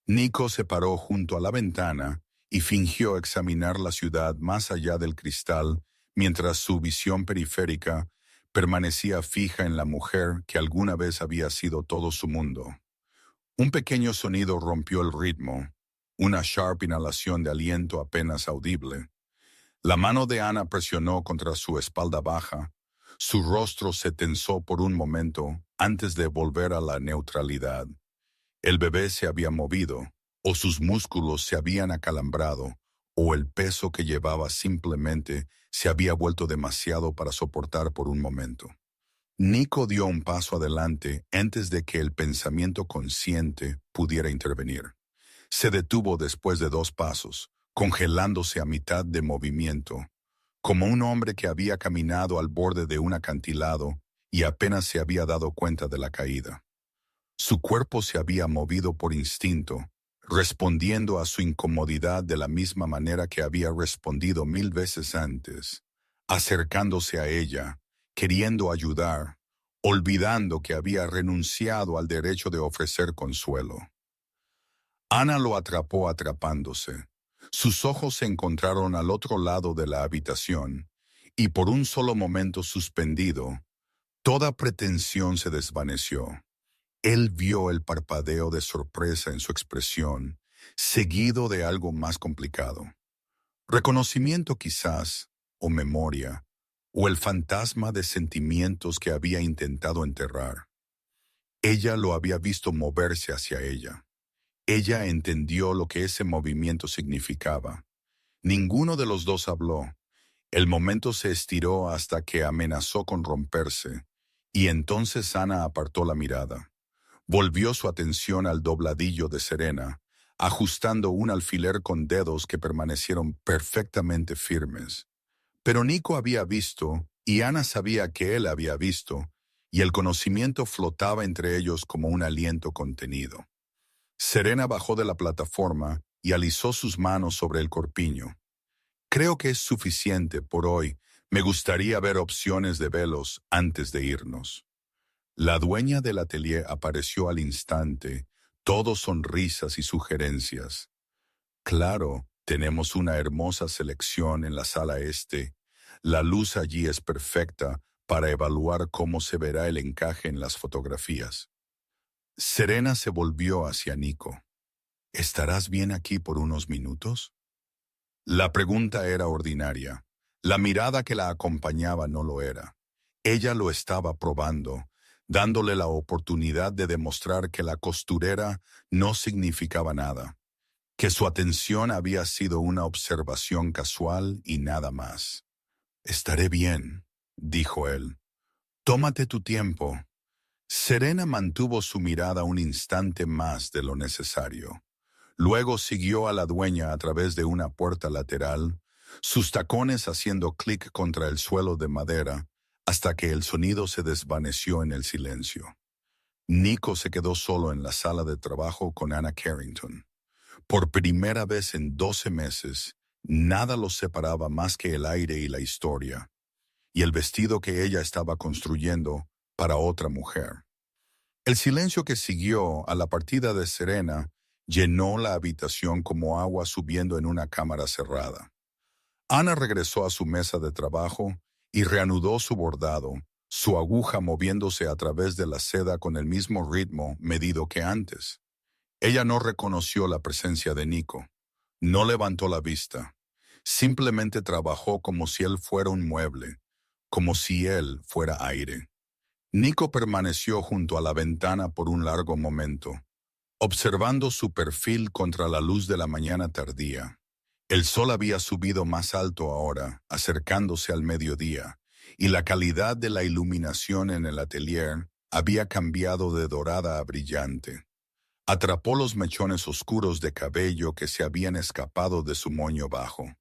Nico se paró junto a la ventana y fingió examinar la ciudad más allá del cristal mientras su visión periférica permanecía fija en la mujer que alguna vez había sido todo su mundo. Un pequeño sonido rompió el ritmo, una sharp inhalación de aliento apenas audible. La mano de Ana presionó contra su espalda baja. Su rostro se tensó por un momento antes de volver a la neutralidad. El bebé se había movido, o sus músculos se habían acalambrado, o el peso que llevaba simplemente se había vuelto demasiado para soportar por un momento. Nico dio un paso adelante antes de que el pensamiento consciente pudiera intervenir. Se detuvo después de 2 pasos, congelándose a mitad de movimiento, como un hombre que había caminado al borde de un acantilado y apenas se había dado cuenta de la caída. Su cuerpo se había movido por instinto, respondiendo a su incomodidad de la misma manera que había respondido 1000 veces antes, acercándose a ella, queriendo ayudar, olvidando que había renunciado al derecho de ofrecer consuelo. Ana lo atrapó atrapándose. Sus ojos se encontraron al otro lado de la habitación, y por un solo momento suspendido, toda pretensión se desvaneció. Él vio el parpadeo de sorpresa en su expresión, seguido de algo más complicado. Reconocimiento quizás, o memoria, o el fantasma de sentimientos que había intentado enterrar. Ella lo había visto moverse hacia ella. Ella entendió lo que ese movimiento significaba. Ninguno de los dos habló. El momento se estiró hasta que amenazó con romperse, y entonces Ana apartó la mirada. Volvió su atención al dobladillo de Serena, ajustando un alfiler con dedos que permanecieron perfectamente firmes. Pero Nico había visto, y Ana sabía que él había visto, y el conocimiento flotaba entre ellos como un aliento contenido. Serena bajó de la plataforma y alisó sus manos sobre el corpiño. «Creo que es suficiente por hoy. Me gustaría ver opciones de velos antes de irnos». La dueña del atelier apareció al instante, todo sonrisas y sugerencias. «Claro, tenemos una hermosa selección en la sala este. La luz allí es perfecta para evaluar cómo se verá el encaje en las fotografías». Serena se volvió hacia Nico. «¿Estarás bien aquí por unos minutos?» La pregunta era ordinaria. La mirada que la acompañaba no lo era. Ella lo estaba probando, dándole la oportunidad de demostrar que la costurera no significaba nada, que su atención había sido una observación casual y nada más. «Estaré bien», dijo él. «Tómate tu tiempo». Serena mantuvo su mirada un instante más de lo necesario. Luego siguió a la dueña a través de una puerta lateral, sus tacones haciendo clic contra el suelo de madera, hasta que el sonido se desvaneció en el silencio. Nico se quedó solo en la sala de trabajo con Anna Carrington. Por primera vez en 12 meses, nada los separaba más que el aire y la historia, y el vestido que ella estaba construyendo para otra mujer. El silencio que siguió a la partida de Serena llenó la habitación como agua subiendo en una cámara cerrada. Ana regresó a su mesa de trabajo y reanudó su bordado, su aguja moviéndose a través de la seda con el mismo ritmo medido que antes. Ella no reconoció la presencia de Nico. No levantó la vista. Simplemente trabajó como si él fuera un mueble, como si él fuera aire. Nico permaneció junto a la ventana por un largo momento, observando su perfil contra la luz de la mañana tardía. El sol había subido más alto ahora, acercándose al mediodía, y la calidad de la iluminación en el atelier había cambiado de dorada a brillante. Atrapó los mechones oscuros de cabello que se habían escapado de su moño bajo.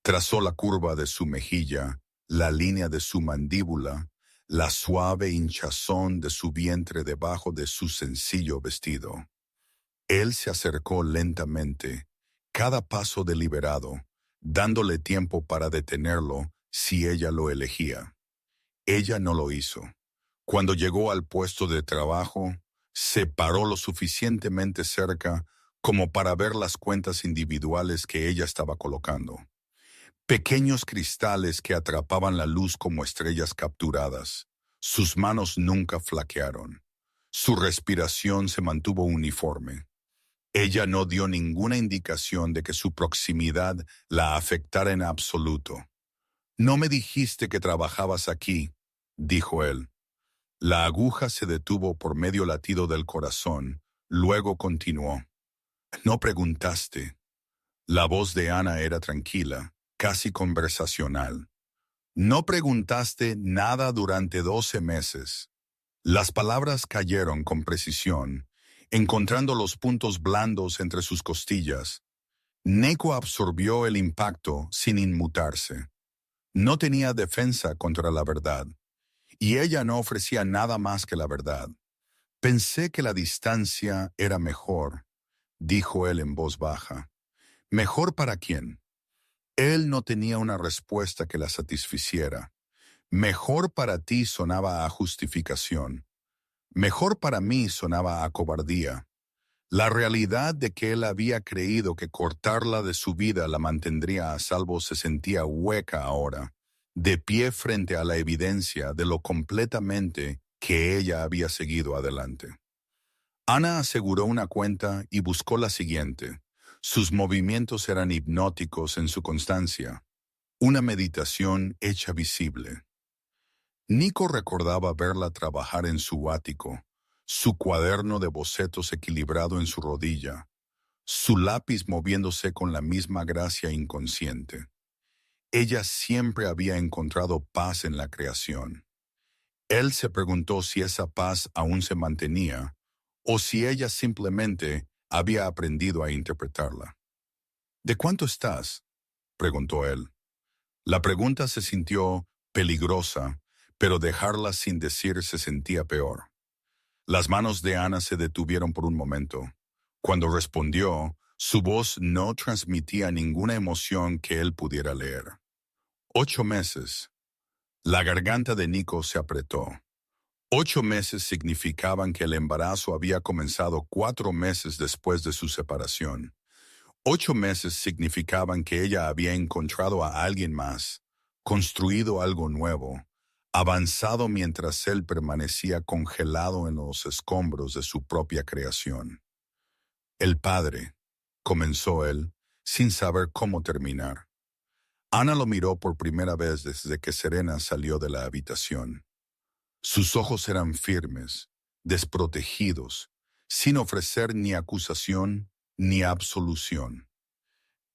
Trazó la curva de su mejilla, la línea de su mandíbula, la suave hinchazón de su vientre debajo de su sencillo vestido. Él se acercó lentamente, cada paso deliberado, dándole tiempo para detenerlo si ella lo elegía. Ella no lo hizo. Cuando llegó al puesto de trabajo, se paró lo suficientemente cerca como para ver las cuentas individuales que ella estaba colocando. Pequeños cristales que atrapaban la luz como estrellas capturadas. Sus manos nunca flaquearon. Su respiración se mantuvo uniforme. Ella no dio ninguna indicación de que su proximidad la afectara en absoluto. «No me dijiste que trabajabas aquí», dijo él. La aguja se detuvo por medio latido del corazón, luego continuó. «No preguntaste». La voz de Ana era tranquila, casi conversacional. «No preguntaste nada durante 12 meses». Las palabras cayeron con precisión, encontrando los puntos blandos entre sus costillas. Neko absorbió el impacto sin inmutarse. No tenía defensa contra la verdad, y ella no ofrecía nada más que la verdad. «Pensé que la distancia era mejor», dijo él en voz baja. «¿Mejor para quién?» Él no tenía una respuesta que la satisficiera. «Mejor para ti» sonaba a justificación. «Mejor para mí» sonaba a cobardía. La realidad de que él había creído que cortarla de su vida la mantendría a salvo se sentía hueca ahora, de pie frente a la evidencia de lo completamente que ella había seguido adelante. Ana aseguró una cuenta y buscó la siguiente. Sus movimientos eran hipnóticos en su constancia, una meditación hecha visible. Nico recordaba verla trabajar en su ático, su cuaderno de bocetos equilibrado en su rodilla, su lápiz moviéndose con la misma gracia inconsciente. Ella siempre había encontrado paz en la creación. Él se preguntó si esa paz aún se mantenía, o si ella simplemente había aprendido a interpretarla. «¿De cuánto estás?», preguntó él. La pregunta se sintió peligrosa, pero dejarla sin decir se sentía peor. Las manos de Ana se detuvieron por un momento. Cuando respondió, su voz no transmitía ninguna emoción que él pudiera leer. 8 meses. La garganta de Nico se apretó. 8 meses significaban que el embarazo había comenzado 4 meses después de su separación. 8 meses significaban que ella había encontrado a alguien más, construido algo nuevo, avanzado mientras él permanecía congelado en los escombros de su propia creación. «El padre», comenzó él, sin saber cómo terminar. Ana lo miró por primera vez desde que Serena salió de la habitación. Sus ojos eran firmes, desprotegidos, sin ofrecer ni acusación ni absolución.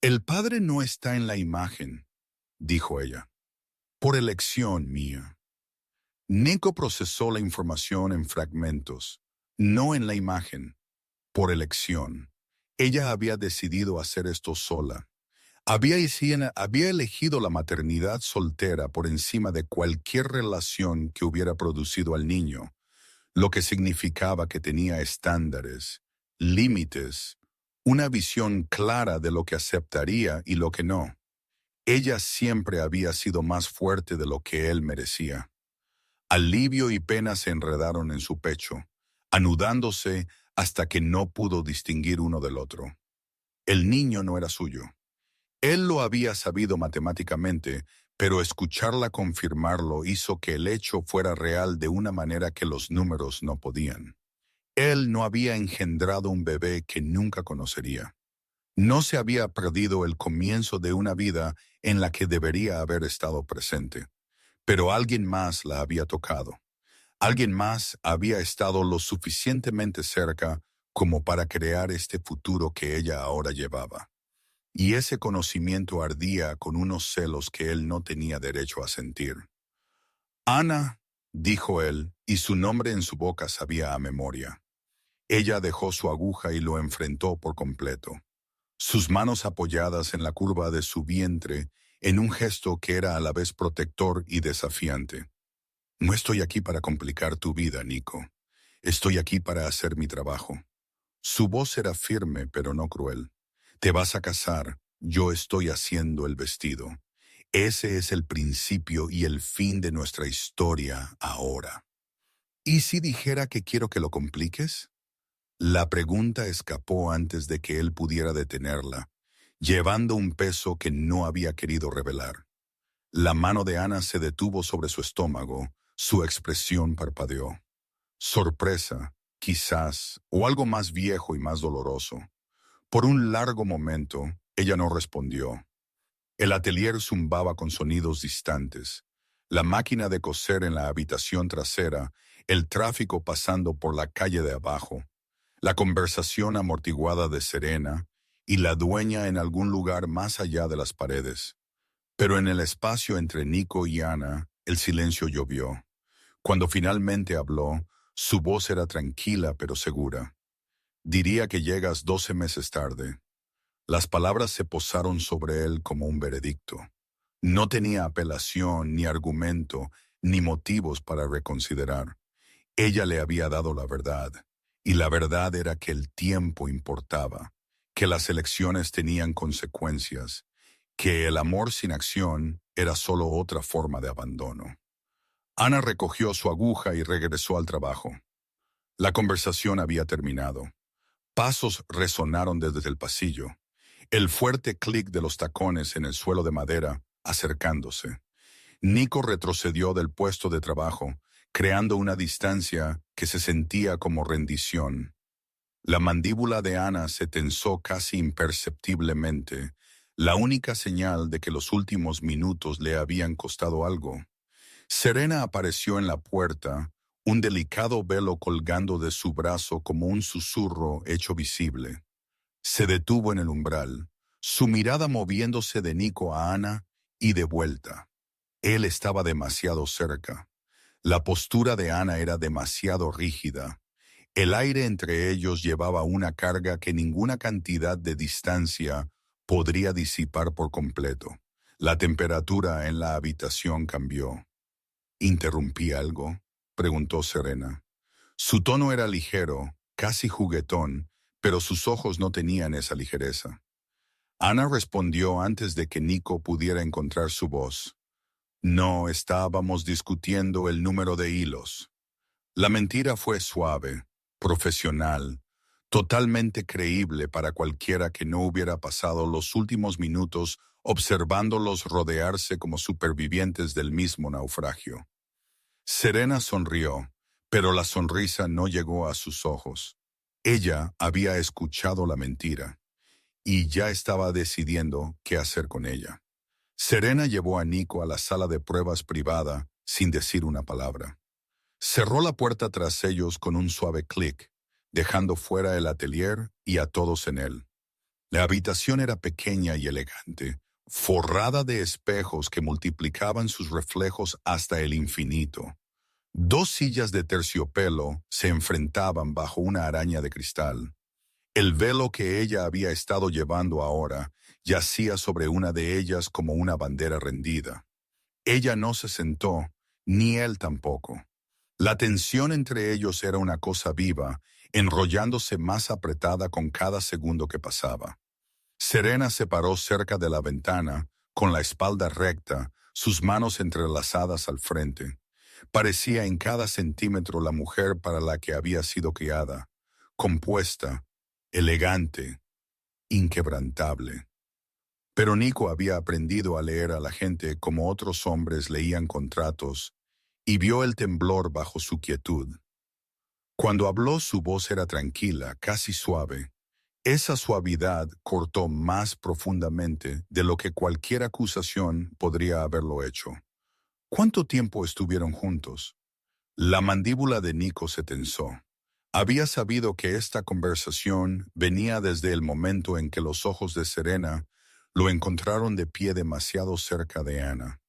«El padre no está en la imagen», dijo ella. «Por elección mía». Nico procesó la información en fragmentos, no en la imagen, por elección. Ella había decidido hacer esto sola. Había elegido la maternidad soltera por encima de cualquier relación que hubiera producido al niño, lo que significaba que tenía estándares, límites, una visión clara de lo que aceptaría y lo que no. Ella siempre había sido más fuerte de lo que él merecía. Alivio y pena se enredaron en su pecho. anudándose hasta que no pudo distinguir uno del otro. El niño no era suyo. Él lo había sabido matemáticamente, pero escucharla confirmarlo hizo que el hecho fuera real de una manera que los números no podían. Él no había engendrado un bebé que nunca conocería. No se había perdido el comienzo de una vida en la que debería haber estado presente, pero alguien más la había tocado. Alguien más había estado lo suficientemente cerca como para crear este futuro que ella ahora llevaba. Y ese conocimiento ardía con unos celos que él no tenía derecho a sentir. Ana, dijo él, y su nombre en su boca sabía a memoria. Ella dejó su aguja y lo enfrentó por completo, sus manos apoyadas en la curva de su vientre en un gesto que era a la vez protector y desafiante. No estoy aquí para complicar tu vida, Nico. Estoy aquí para hacer mi trabajo. Su voz era firme pero no cruel. Te vas a casar, yo estoy haciendo el vestido. Ese es el principio y el fin de nuestra historia ahora. ¿Y si dijera que quiero que lo compliques? La pregunta escapó antes de que él pudiera detenerla, llevando un peso que no había querido revelar. La mano de Ana se detuvo sobre su estómago, su expresión parpadeó. Sorpresa, quizás, o algo más viejo y más doloroso. Por un largo momento, ella no respondió. El atelier zumbaba con sonidos distantes. La máquina de coser en la habitación trasera, el tráfico pasando por la calle de abajo, la conversación amortiguada de Serena y la dueña en algún lugar más allá de las paredes. Pero en el espacio entre Nico y Ana, el silencio llovió. Cuando finalmente habló, su voz era tranquila pero segura. Diría que llegas 12 meses tarde. Las palabras se posaron sobre él como un veredicto. No tenía apelación, ni argumento, ni motivos para reconsiderar. Ella le había dado la verdad, y la verdad era que el tiempo importaba, que las elecciones tenían consecuencias, que el amor sin acción era solo otra forma de abandono. Ana recogió su aguja y regresó al trabajo. La conversación había terminado. Pasos resonaron desde el pasillo. El fuerte clic de los tacones en el suelo de madera, acercándose. Nico retrocedió del puesto de trabajo, creando una distancia que se sentía como rendición. La mandíbula de Ana se tensó casi imperceptiblemente, la única señal de que los últimos minutos le habían costado algo. Serena apareció en la puerta, un delicado velo colgando de su brazo como un susurro hecho visible. Se detuvo en el umbral, su mirada moviéndose de Nico a Ana y de vuelta. Él estaba demasiado cerca. La postura de Ana era demasiado rígida. El aire entre ellos llevaba una carga que ninguna cantidad de distancia podría disipar por completo. La temperatura en la habitación cambió. ¿Interrumpí algo?, preguntó Serena. Su tono era ligero, casi juguetón, pero sus ojos no tenían esa ligereza. Ana respondió antes de que Nico pudiera encontrar su voz. No estábamos discutiendo el número de hilos. La mentira fue suave, profesional, totalmente creíble para cualquiera que no hubiera pasado los últimos minutos observándolos rodearse como supervivientes del mismo naufragio. Serena sonrió, pero la sonrisa no llegó a sus ojos. Ella había escuchado la mentira y ya estaba decidiendo qué hacer con ella. Serena llevó a Nico a la sala de pruebas privada sin decir una palabra. Cerró la puerta tras ellos con un suave clic, dejando fuera el atelier y a todos en él. La habitación era pequeña y elegante, forrada de espejos que multiplicaban sus reflejos hasta el infinito. Dos sillas de terciopelo se enfrentaban bajo una araña de cristal. El velo que ella había estado llevando ahora yacía sobre una de ellas como una bandera rendida. Ella no se sentó, ni él tampoco. La tensión entre ellos era una cosa viva, enrollándose más apretada con cada segundo que pasaba. Serena se paró cerca de la ventana, con la espalda recta, sus manos entrelazadas al frente. Parecía en cada centímetro la mujer para la que había sido criada, compuesta, elegante, inquebrantable. Pero Nico había aprendido a leer a la gente como otros hombres leían contratos y vio el temblor bajo su quietud. Cuando habló su voz era tranquila, casi suave. Esa suavidad cortó más profundamente de lo que cualquier acusación podría haberlo hecho. ¿Cuánto tiempo estuvieron juntos? La mandíbula de Nico se tensó. Había sabido que esta conversación venía desde el momento en que los ojos de Serena lo encontraron de pie demasiado cerca de Ana.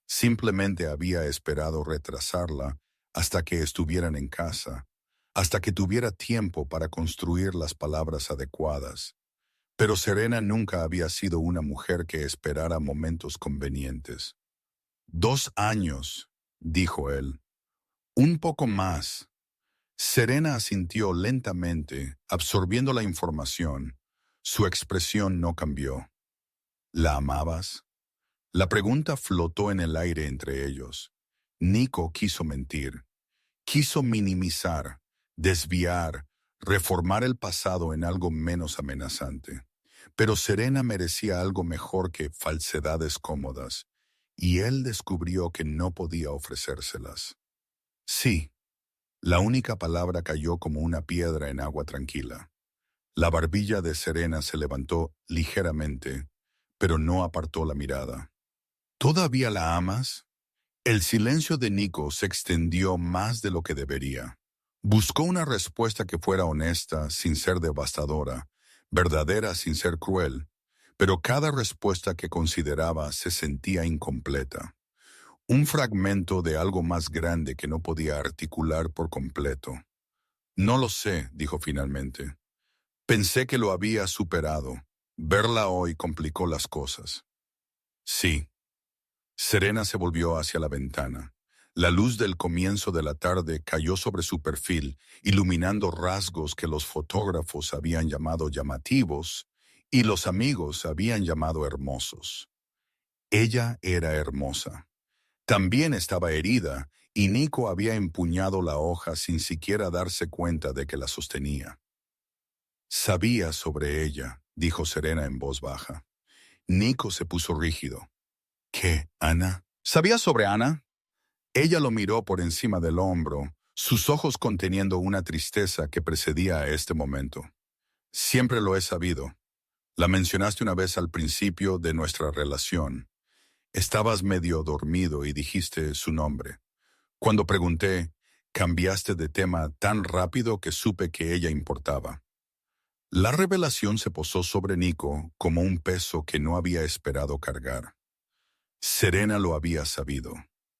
Simplemente había esperado retrasarla hasta que estuvieran en casa, hasta que tuviera tiempo para construir las palabras adecuadas. Pero Serena nunca había sido una mujer que esperara momentos convenientes. 2 años, dijo él. Un poco más. Serena asintió lentamente, absorbiendo la información. Su expresión no cambió. ¿La amabas? La pregunta flotó en el aire entre ellos. Nico quiso mentir. Quiso minimizar, desviar, reformar el pasado en algo menos amenazante. Pero Serena merecía algo mejor que falsedades cómodas, y él descubrió que no podía ofrecérselas. Sí, la única palabra cayó como una piedra en agua tranquila. La barbilla de Serena se levantó ligeramente, pero no apartó la mirada. ¿Todavía la amas? El silencio de Nico se extendió más de lo que debería. Buscó una respuesta que fuera honesta sin ser devastadora, verdadera sin ser cruel, pero cada respuesta que consideraba se sentía incompleta. Un fragmento de algo más grande que no podía articular por completo. No lo sé, dijo finalmente. Pensé que lo había superado. Verla hoy complicó las cosas. Sí. Serena se volvió hacia la ventana. La luz del comienzo de la tarde cayó sobre su perfil, iluminando rasgos que los fotógrafos habían llamado llamativos y los amigos habían llamado hermosos. Ella era hermosa. También estaba herida, y Nico había empuñado la hoja sin siquiera darse cuenta de que la sostenía. Sabía sobre ella, dijo Serena en voz baja. Nico se puso rígido. ¿Qué, Ana? ¿Sabías sobre Ana? Ella lo miró por encima del hombro, sus ojos conteniendo una tristeza que precedía a este momento. Siempre lo he sabido. La mencionaste una vez al principio de nuestra relación. Estabas medio dormido y dijiste su nombre. Cuando pregunté, cambiaste de tema tan rápido que supe que ella importaba. La revelación se posó sobre Nico como un peso que no había esperado cargar. Serena lo había sabido.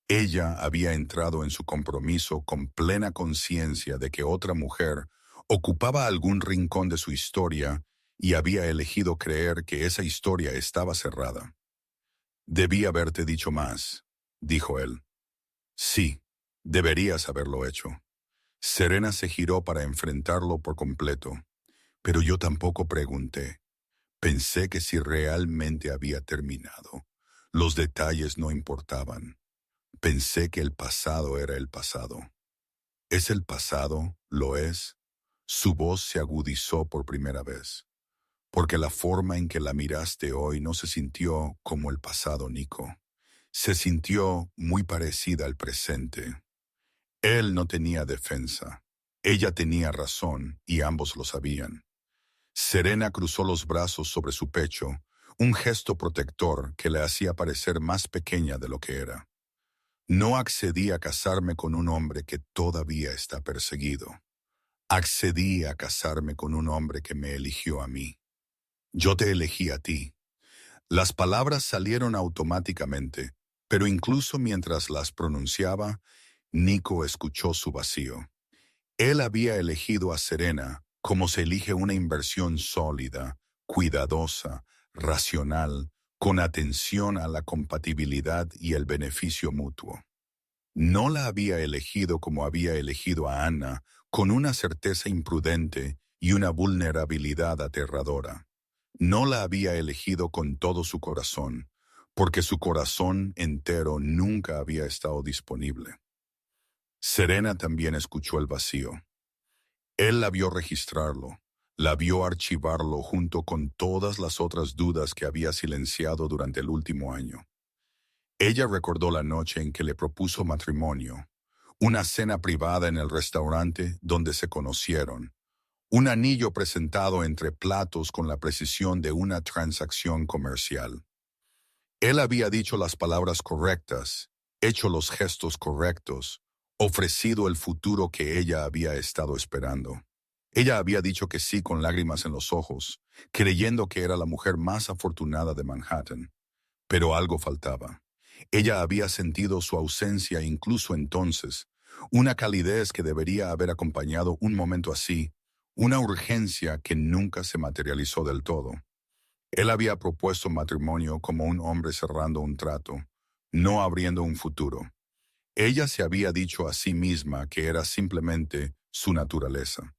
Ella había entrado en su compromiso con plena conciencia de que otra mujer ocupaba algún rincón de su historia y había elegido creer que esa historia estaba cerrada. Debí haberte dicho más, dijo él. Sí, deberías haberlo hecho. Serena se giró para enfrentarlo por completo, pero yo tampoco pregunté. Pensé que si realmente había terminado, los detalles no importaban. Pensé que el pasado era el pasado. ¿Es el pasado? ¿Lo es? Su voz se agudizó por primera vez. Porque la forma en que la miraste hoy no se sintió como el pasado, Nico. Se sintió muy parecida al presente. Él no tenía defensa. Ella tenía razón y ambos lo sabían. Serena cruzó los brazos sobre su pecho, un gesto protector que le hacía parecer más pequeña de lo que era. No accedí a casarme con un hombre que todavía está perseguido. Accedí a casarme con un hombre que me eligió a mí. Yo te elegí a ti. Las palabras salieron automáticamente, pero incluso mientras las pronunciaba, Nico escuchó su vacío. Él había elegido a Serena como se elige una inversión sólida, cuidadosa, racional, con atención a la compatibilidad y el beneficio mutuo. No la había elegido como había elegido a Ana, con una certeza imprudente y una vulnerabilidad aterradora. No la había elegido con todo su corazón, porque su corazón entero nunca había estado disponible. Serena también escuchó el vacío. Él la vio registrarlo, la vio archivarlo junto con todas las otras dudas que había silenciado durante el último año. Ella recordó la noche en que le propuso matrimonio, una cena privada en el restaurante donde se conocieron, un anillo presentado entre platos con la precisión de una transacción comercial. Él había dicho las palabras correctas, hecho los gestos correctos, ofrecido el futuro que ella había estado esperando. Ella había dicho que sí con lágrimas en los ojos, creyendo que era la mujer más afortunada de Manhattan. Pero algo faltaba. Ella había sentido su ausencia incluso entonces, una calidez que debería haber acompañado un momento así, una urgencia que nunca se materializó del todo. Él había propuesto matrimonio como un hombre cerrando un trato, no abriendo un futuro. Ella se había dicho a sí misma que era simplemente su naturaleza,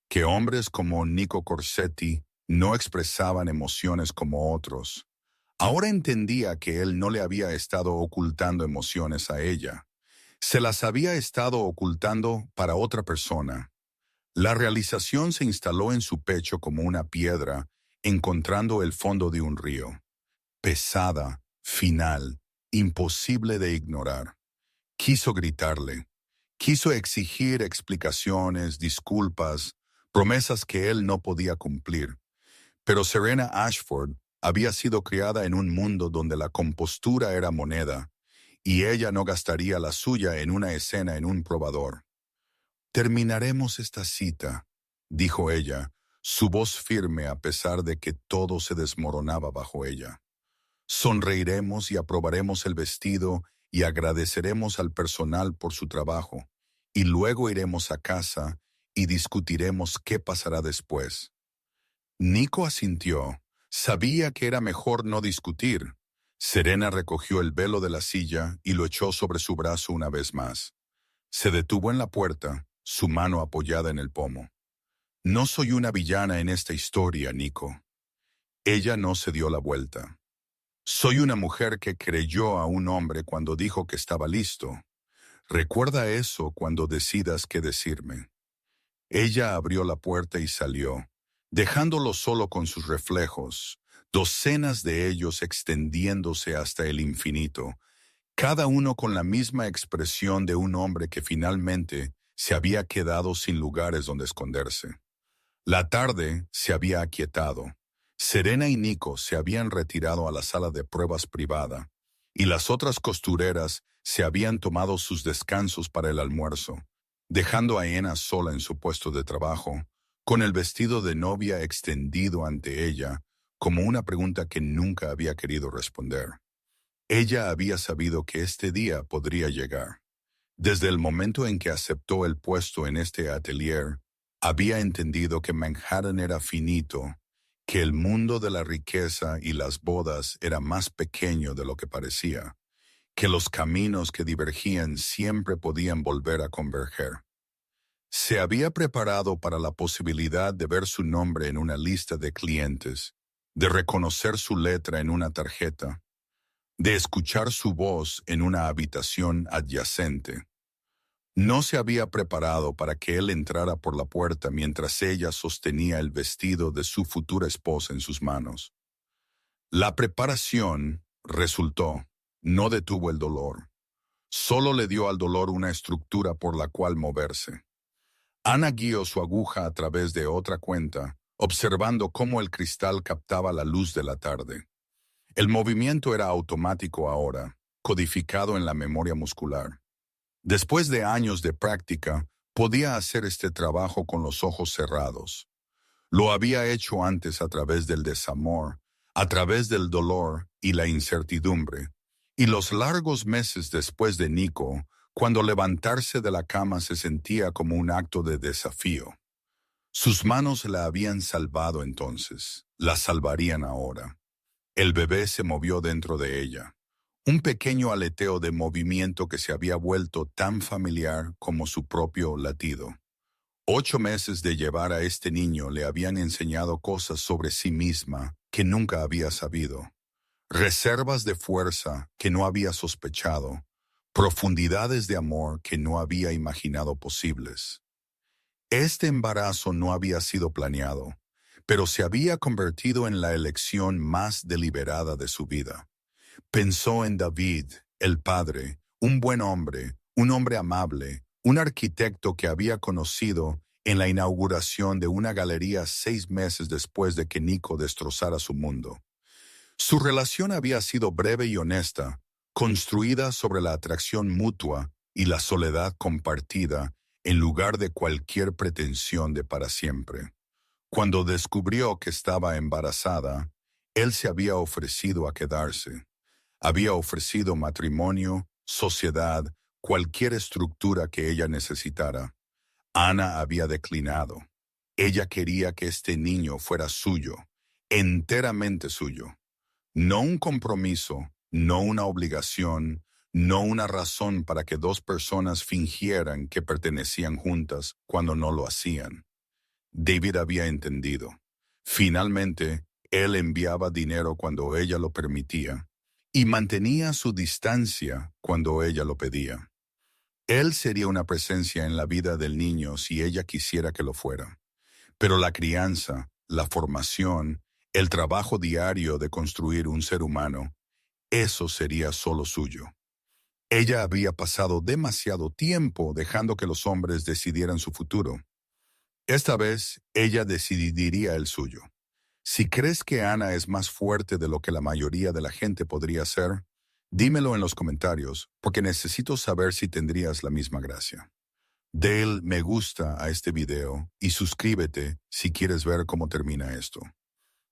que hombres como Nico Corsetti no expresaban emociones como otros. Ahora entendía que él no le había estado ocultando emociones a ella. Se las había estado ocultando para otra persona. La realización se instaló en su pecho como una piedra, encontrando el fondo de un río. Pesada, final, imposible de ignorar. Quiso gritarle. Quiso exigir explicaciones, disculpas, promesas que él no podía cumplir. Pero Serena Ashford había sido criada en un mundo donde la compostura era moneda, y ella no gastaría la suya en una escena en un probador. Terminaremos esta cita, dijo ella, su voz firme a pesar de que todo se desmoronaba bajo ella. Sonreiremos y aprobaremos el vestido y agradeceremos al personal por su trabajo, y luego iremos a casa y discutiremos qué pasará después. Nico asintió. Sabía que era mejor no discutir. Serena recogió el velo de la silla y lo echó sobre su brazo una vez más. Se detuvo en la puerta, su mano apoyada en el pomo. No soy una villana en esta historia, Nico. Ella no se dio la vuelta. Soy una mujer que creyó a un hombre cuando dijo que estaba listo. Recuerda eso cuando decidas qué decirme. Ella abrió la puerta y salió, dejándolo solo con sus reflejos, docenas de ellos extendiéndose hasta el infinito, cada uno con la misma expresión de un hombre que finalmente se había quedado sin lugares donde esconderse. La tarde se había aquietado. Serena y Nico se habían retirado a la sala de pruebas privada, y las otras costureras se habían tomado sus descansos para el almuerzo, dejando a Anna sola en su puesto de trabajo, con el vestido de novia extendido ante ella, como una pregunta que nunca había querido responder. Ella había sabido que este día podría llegar. Desde el momento en que aceptó el puesto en este atelier, había entendido que Manhattan era finito, que el mundo de la riqueza y las bodas era más pequeño de lo que parecía, que los caminos que divergían siempre podían volver a converger. Se había preparado para la posibilidad de ver su nombre en una lista de clientes, de reconocer su letra en una tarjeta, de escuchar su voz en una habitación adyacente. No se había preparado para que él entrara por la puerta mientras ella sostenía el vestido de su futura esposa en sus manos. La preparación resultó, no detuvo el dolor. Solo le dio al dolor una estructura por la cual moverse. Ana guió su aguja a través de otra cuenta, observando cómo el cristal captaba la luz de la tarde. El movimiento era automático ahora, codificado en la memoria muscular. Después de años de práctica, podía hacer este trabajo con los ojos cerrados. Lo había hecho antes a través del desamor, a través del dolor y la incertidumbre, y los largos meses después de Nico, cuando levantarse de la cama se sentía como un acto de desafío. Sus manos la habían salvado entonces, la salvarían ahora. El bebé se movió dentro de ella. Un pequeño aleteo de movimiento que se había vuelto tan familiar como su propio latido. 8 meses de llevar a este niño le habían enseñado cosas sobre sí misma que nunca había sabido. Reservas de fuerza que no había sospechado. profundidades de amor que no había imaginado posibles. Este embarazo no había sido planeado, pero se había convertido en la elección más deliberada de su vida. Pensó en David, el padre, un hombre amable, un arquitecto que había conocido en la inauguración de una galería 6 meses después de que Nico destrozara su mundo. Su relación había sido breve y honesta, construida sobre la atracción mutua y la soledad compartida en lugar de cualquier pretensión de para siempre. Cuando descubrió que estaba embarazada, él se había ofrecido a quedarse. Había ofrecido matrimonio, sociedad, cualquier estructura que ella necesitara. Ana había declinado. Ella quería que este niño fuera suyo, enteramente suyo. No un compromiso, no una obligación, no una razón para que dos personas fingieran que pertenecían juntas cuando no lo hacían. David había entendido. Finalmente, él enviaba dinero cuando ella lo permitía y mantenía su distancia cuando ella lo pedía. Él sería una presencia en la vida del niño si ella quisiera que lo fuera. Pero la crianza, la formación, el trabajo diario de construir un ser humano, eso sería solo suyo. Ella había pasado demasiado tiempo dejando que los hombres decidieran su futuro. Esta vez, ella decidiría el suyo. Si crees que Ana es más fuerte de lo que la mayoría de la gente podría ser, dímelo en los comentarios, porque necesito saber si tendrías la misma gracia. Dale me gusta a este video y suscríbete si quieres ver cómo termina esto.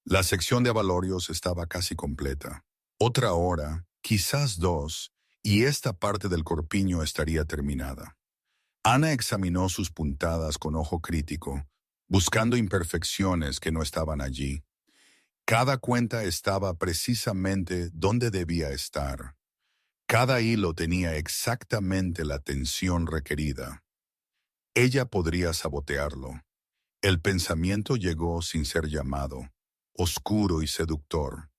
La sección de avalorios estaba casi completa. Otra hora, quizás 2, y esta parte del corpiño estaría terminada. Ana examinó sus puntadas con ojo crítico, buscando imperfecciones que no estaban allí. Cada cuenta estaba precisamente donde debía estar. Cada hilo tenía exactamente la tensión requerida. Ella podría sabotearlo. El pensamiento llegó sin ser llamado, oscuro y seductor.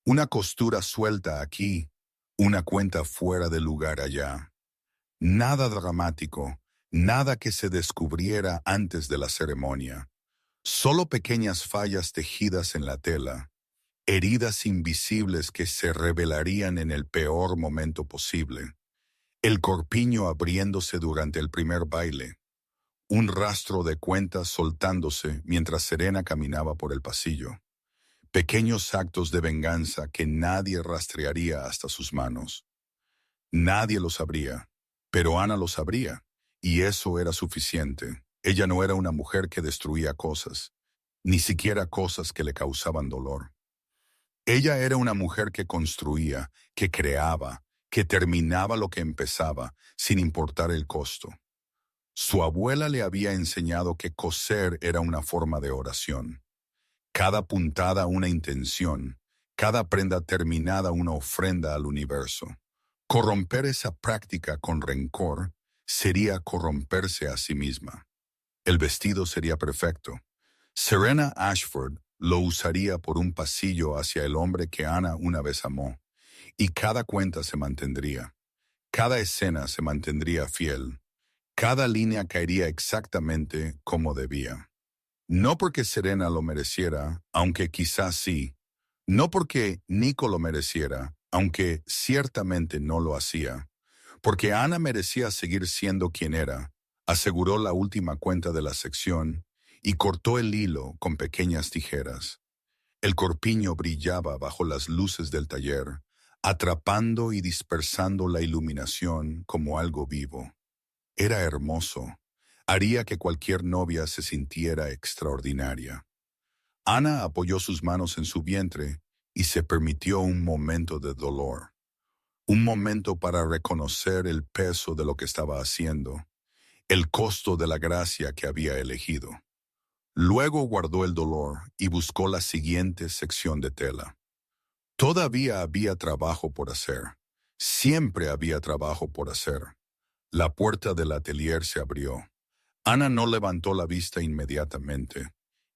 Una costura suelta aquí, una cuenta fuera de lugar allá. Nada dramático, nada que se descubriera antes de la ceremonia. Solo pequeñas fallas tejidas en la tela, heridas invisibles que se revelarían en el peor momento posible. El corpiño abriéndose durante el primer baile. Un rastro de cuentas soltándose mientras Serena caminaba por el pasillo. Pequeños actos de venganza que nadie rastrearía hasta sus manos. Nadie lo sabría, pero Ana lo sabría, y eso era suficiente. Ella no era una mujer que destruía cosas, ni siquiera cosas que le causaban dolor. Ella era una mujer que construía, que creaba, que terminaba lo que empezaba, sin importar el costo. Su abuela le había enseñado que coser era una forma de oración. Cada puntada una intención, cada prenda terminada una ofrenda al universo. Corromper esa práctica con rencor sería corromperse a sí misma. El vestido sería perfecto. Serena Ashford lo usaría por un pasillo hacia el hombre que Ana una vez amó, y cada cuenta se mantendría. Cada escena se mantendría fiel. Cada línea caería exactamente como debía. No porque Serena lo mereciera, aunque quizás sí. No porque Nico lo mereciera, aunque ciertamente no lo hacía. Porque Ana merecía seguir siendo quien era, aseguró la última cuenta de la sección y cortó el hilo con pequeñas tijeras. El corpiño brillaba bajo las luces del taller, atrapando y dispersando la iluminación como algo vivo. Era hermoso. Haría que cualquier novia se sintiera extraordinaria. Ana apoyó sus manos en su vientre y se permitió un momento de dolor. Un momento para reconocer el peso de lo que estaba haciendo, el costo de la gracia que había elegido. Luego guardó el dolor y buscó la siguiente sección de tela. Todavía había trabajo por hacer. Siempre había trabajo por hacer. La puerta del atelier se abrió. Ana no levantó la vista inmediatamente.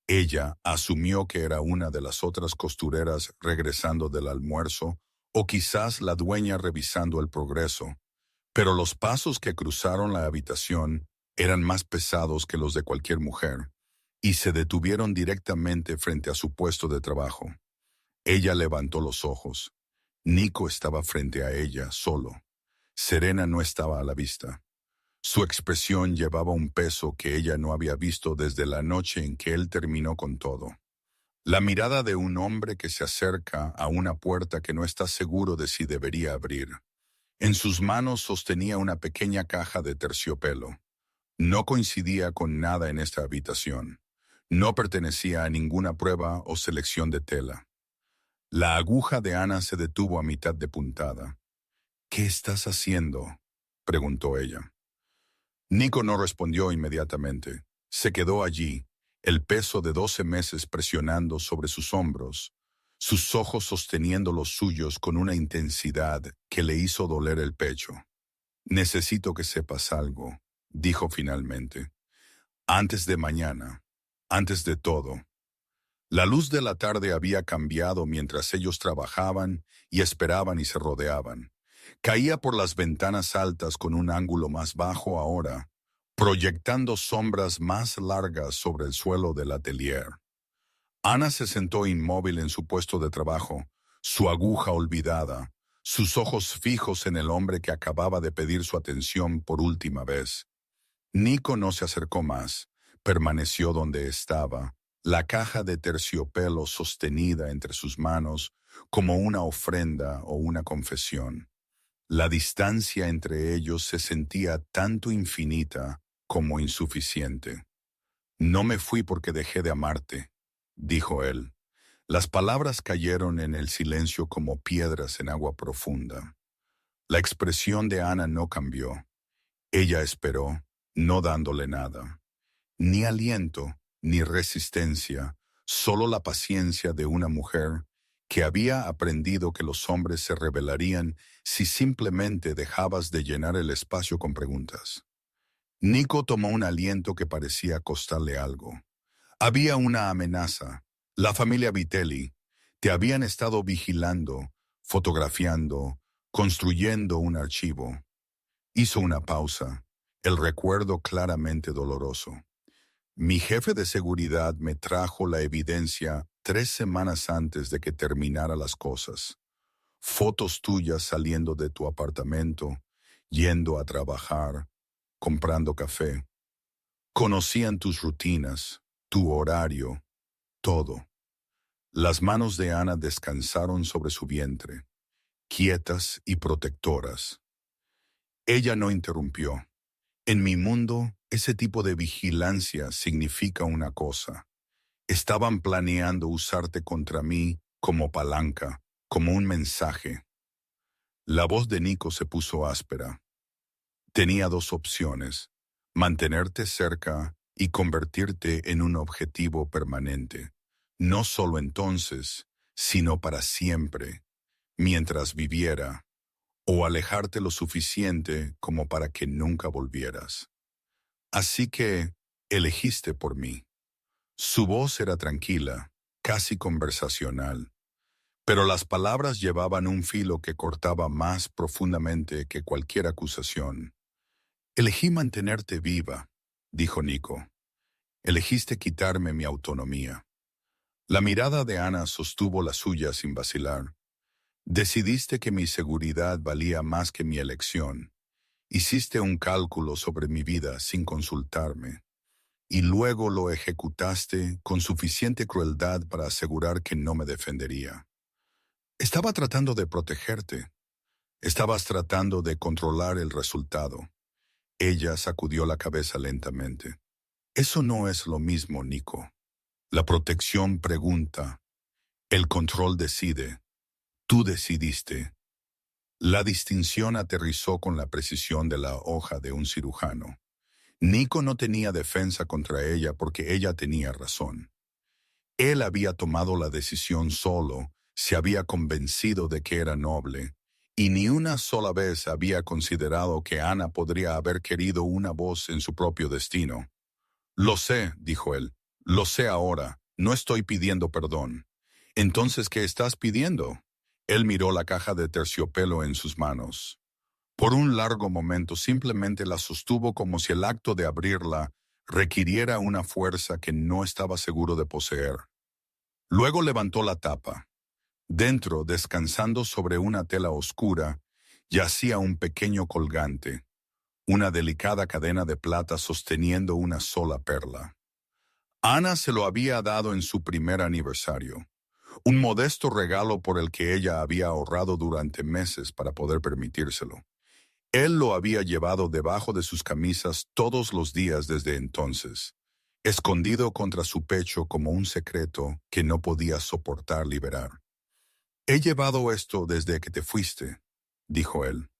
Ella asumió que era una de las otras costureras regresando del almuerzo o quizás la dueña revisando el progreso, Pero los pasos que cruzaron la habitación eran más pesados que los de cualquier mujer, y se detuvieron directamente frente a su puesto de trabajo. Ella levantó los ojos. Nico estaba frente a ella, solo. Serena no estaba a la vista. Su expresión llevaba un peso que ella no había visto desde la noche en que él terminó con todo. La mirada de un hombre que se acerca a una puerta que no está seguro de si debería abrir. En sus manos sostenía una pequeña caja de terciopelo. No coincidía con nada en esta habitación. No pertenecía a ninguna prueba o selección de tela. La aguja de Ana se detuvo a mitad de puntada. «¿Qué estás haciendo?», preguntó ella. Nico no respondió inmediatamente. Se quedó allí, el peso de 12 meses presionando sobre sus hombros, sus ojos sosteniendo los suyos con una intensidad que le hizo doler el pecho. «Necesito que sepas algo», dijo finalmente. «Antes de mañana, antes de todo». La luz de la tarde había cambiado mientras ellos trabajaban y esperaban y se rodeaban. Caía por las ventanas altas con un ángulo más bajo ahora, proyectando sombras más largas sobre el suelo del atelier. Ana se sentó inmóvil en su puesto de trabajo, su aguja olvidada, sus ojos fijos en el hombre que acababa de pedir su atención por última vez. Nico no se acercó más, permaneció donde estaba, la caja de terciopelo sostenida entre sus manos como una ofrenda o una confesión. La distancia entre ellos se sentía tanto infinita como insuficiente. «No me fui porque dejé de amarte», dijo él. Las palabras cayeron en el silencio como piedras en agua profunda. La expresión de Ana no cambió. Ella esperó, no dándole nada. Ni aliento, ni resistencia, solo la paciencia de una mujer que había aprendido que los hombres se rebelarían si simplemente dejabas de llenar el espacio con preguntas. Nico tomó un aliento que parecía costarle algo. Había una amenaza. La familia Vitelli te habían estado vigilando, fotografiando, construyendo un archivo. Hizo una pausa, el recuerdo claramente doloroso. «Mi jefe de seguridad me trajo la evidencia 3 semanas antes de que terminara las cosas. Fotos tuyas saliendo de tu apartamento, yendo a trabajar, comprando café. Conocían tus rutinas, tu horario, todo». Las manos de Ana descansaron sobre su vientre, quietas y protectoras. Ella no interrumpió. «En mi mundo, ese tipo de vigilancia significa una cosa. Estaban planeando usarte contra mí como palanca, como un mensaje». La voz de Nico se puso áspera. «Tenía 2 opciones, mantenerte cerca y convertirte en un objetivo permanente, no solo entonces, sino para siempre, mientras viviera, o alejarte lo suficiente como para que nunca volvieras. Así que elegiste por mí». Su voz era tranquila, casi conversacional, pero las palabras llevaban un filo que cortaba más profundamente que cualquier acusación. «Elegí mantenerte viva», dijo Nico. «Elegiste quitarme mi autonomía». La mirada de Ana sostuvo la suya sin vacilar. «Decidiste que mi seguridad valía más que mi elección. Hiciste un cálculo sobre mi vida sin consultarme. Y luego lo ejecutaste con suficiente crueldad para asegurar que no me defendería. Estaba tratando de protegerte. Estabas tratando de controlar el resultado». Ella sacudió la cabeza lentamente. «Eso no es lo mismo, Nico. La protección pregunta. El control decide. Tú decidiste». La distinción aterrizó con la precisión de la hoja de un cirujano. Nico no tenía defensa contra ella porque ella tenía razón. Él había tomado la decisión solo, se había convencido de que era noble, y ni una sola vez había considerado que Ana podría haber querido una voz en su propio destino. «Lo sé», dijo él, «lo sé ahora, no estoy pidiendo perdón». «Entonces, ¿qué estás pidiendo?». Él miró la caja de terciopelo en sus manos. Por un largo momento simplemente la sostuvo como si el acto de abrirla requiriera una fuerza que no estaba seguro de poseer. Luego levantó la tapa. Dentro, descansando sobre una tela oscura, yacía un pequeño colgante, una delicada cadena de plata sosteniendo una sola perla. Ana se lo había dado en su primer aniversario, un modesto regalo por el que ella había ahorrado durante meses para poder permitírselo. Él lo había llevado debajo de sus camisas todos los días desde entonces, escondido contra su pecho como un secreto que no podía soportar liberar. «He llevado esto desde que te fuiste», dijo él.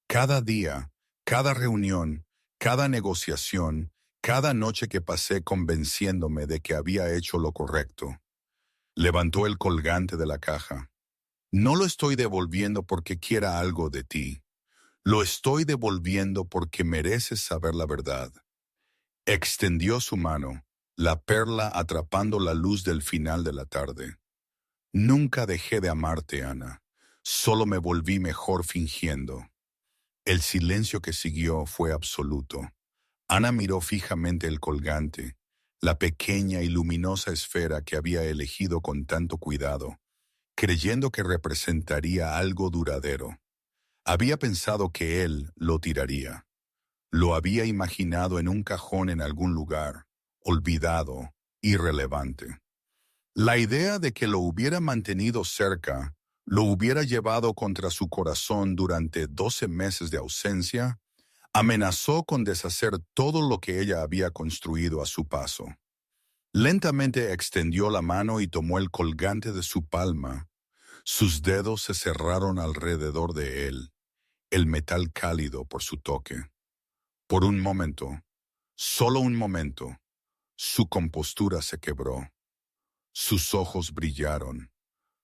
«Cada día, cada reunión, cada negociación, cada noche que pasé convenciéndome de que había hecho lo correcto». Levantó el colgante de la caja. «No lo estoy devolviendo porque quiera algo de ti. Lo estoy devolviendo porque mereces saber la verdad». Extendió su mano, la perla atrapando la luz del final de la tarde. «Nunca dejé de amarte, Ana. Solo me volví mejor fingiendo». El silencio que siguió fue absoluto. Ana miró fijamente el colgante, la pequeña y luminosa esfera que había elegido con tanto cuidado, creyendo que representaría algo duradero. Había pensado que él lo tiraría. Lo había imaginado en un cajón en algún lugar, olvidado, irrelevante. La idea de que lo hubiera mantenido cerca, lo hubiera llevado contra su corazón durante 12 meses de ausencia, amenazó con deshacer todo lo que ella había construido a su paso. Lentamente extendió la mano y tomó el colgante de su palma. Sus dedos se cerraron alrededor de él, el metal cálido por su toque. Por un momento, solo un momento, su compostura se quebró. Sus ojos brillaron.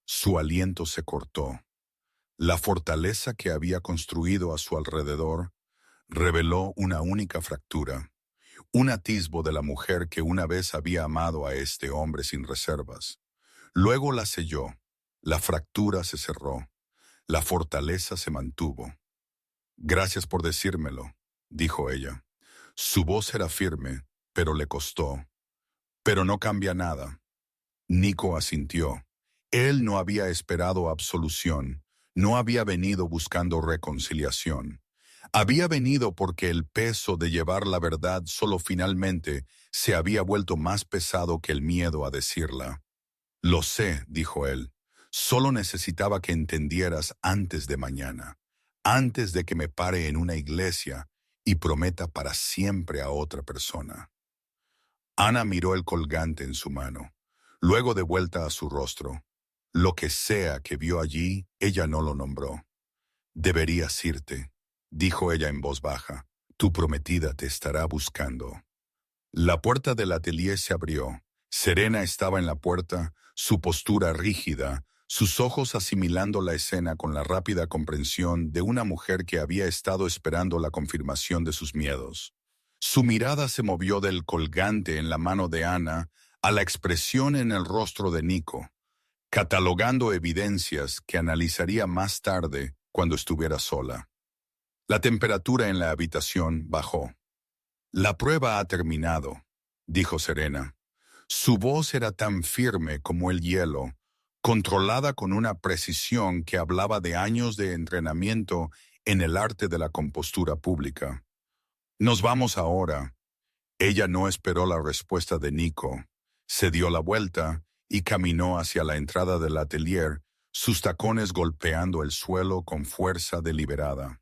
Su aliento se cortó. La fortaleza que había construido a su alrededor reveló una única fractura, un atisbo de la mujer que una vez había amado a este hombre sin reservas. Luego la selló. La fractura se cerró. La fortaleza se mantuvo. «Gracias por decírmelo», dijo ella. Su voz era firme, pero le costó. «Pero no cambia nada». Nico asintió. Él no había esperado absolución, no había venido buscando reconciliación. Había venido porque el peso de llevar la verdad solo finalmente se había vuelto más pesado que el miedo a decirla. «Lo sé», dijo él. «Solo necesitaba que entendieras antes de mañana, antes de que me pare en una iglesia y prometa para siempre a otra persona». Ana miró el colgante en su mano, luego de vuelta a su rostro. Lo que sea que vio allí, ella no lo nombró. «Deberías irte», dijo ella en voz baja. «Tu prometida te estará buscando». La puerta del atelier se abrió. Serena estaba en la puerta, su postura rígida, sus ojos asimilando la escena con la rápida comprensión de una mujer que había estado esperando la confirmación de sus miedos. Su mirada se movió del colgante en la mano de Ana a la expresión en el rostro de Nico, catalogando evidencias que analizaría más tarde cuando estuviera sola. La temperatura en la habitación bajó. «La prueba ha terminado», dijo Serena. Su voz era tan firme como el hielo, controlada con una precisión que hablaba de años de entrenamiento en el arte de la compostura pública. «Nos vamos ahora». Ella no esperó la respuesta de Nico. Se dio la vuelta y caminó hacia la entrada del atelier, sus tacones golpeando el suelo con fuerza deliberada.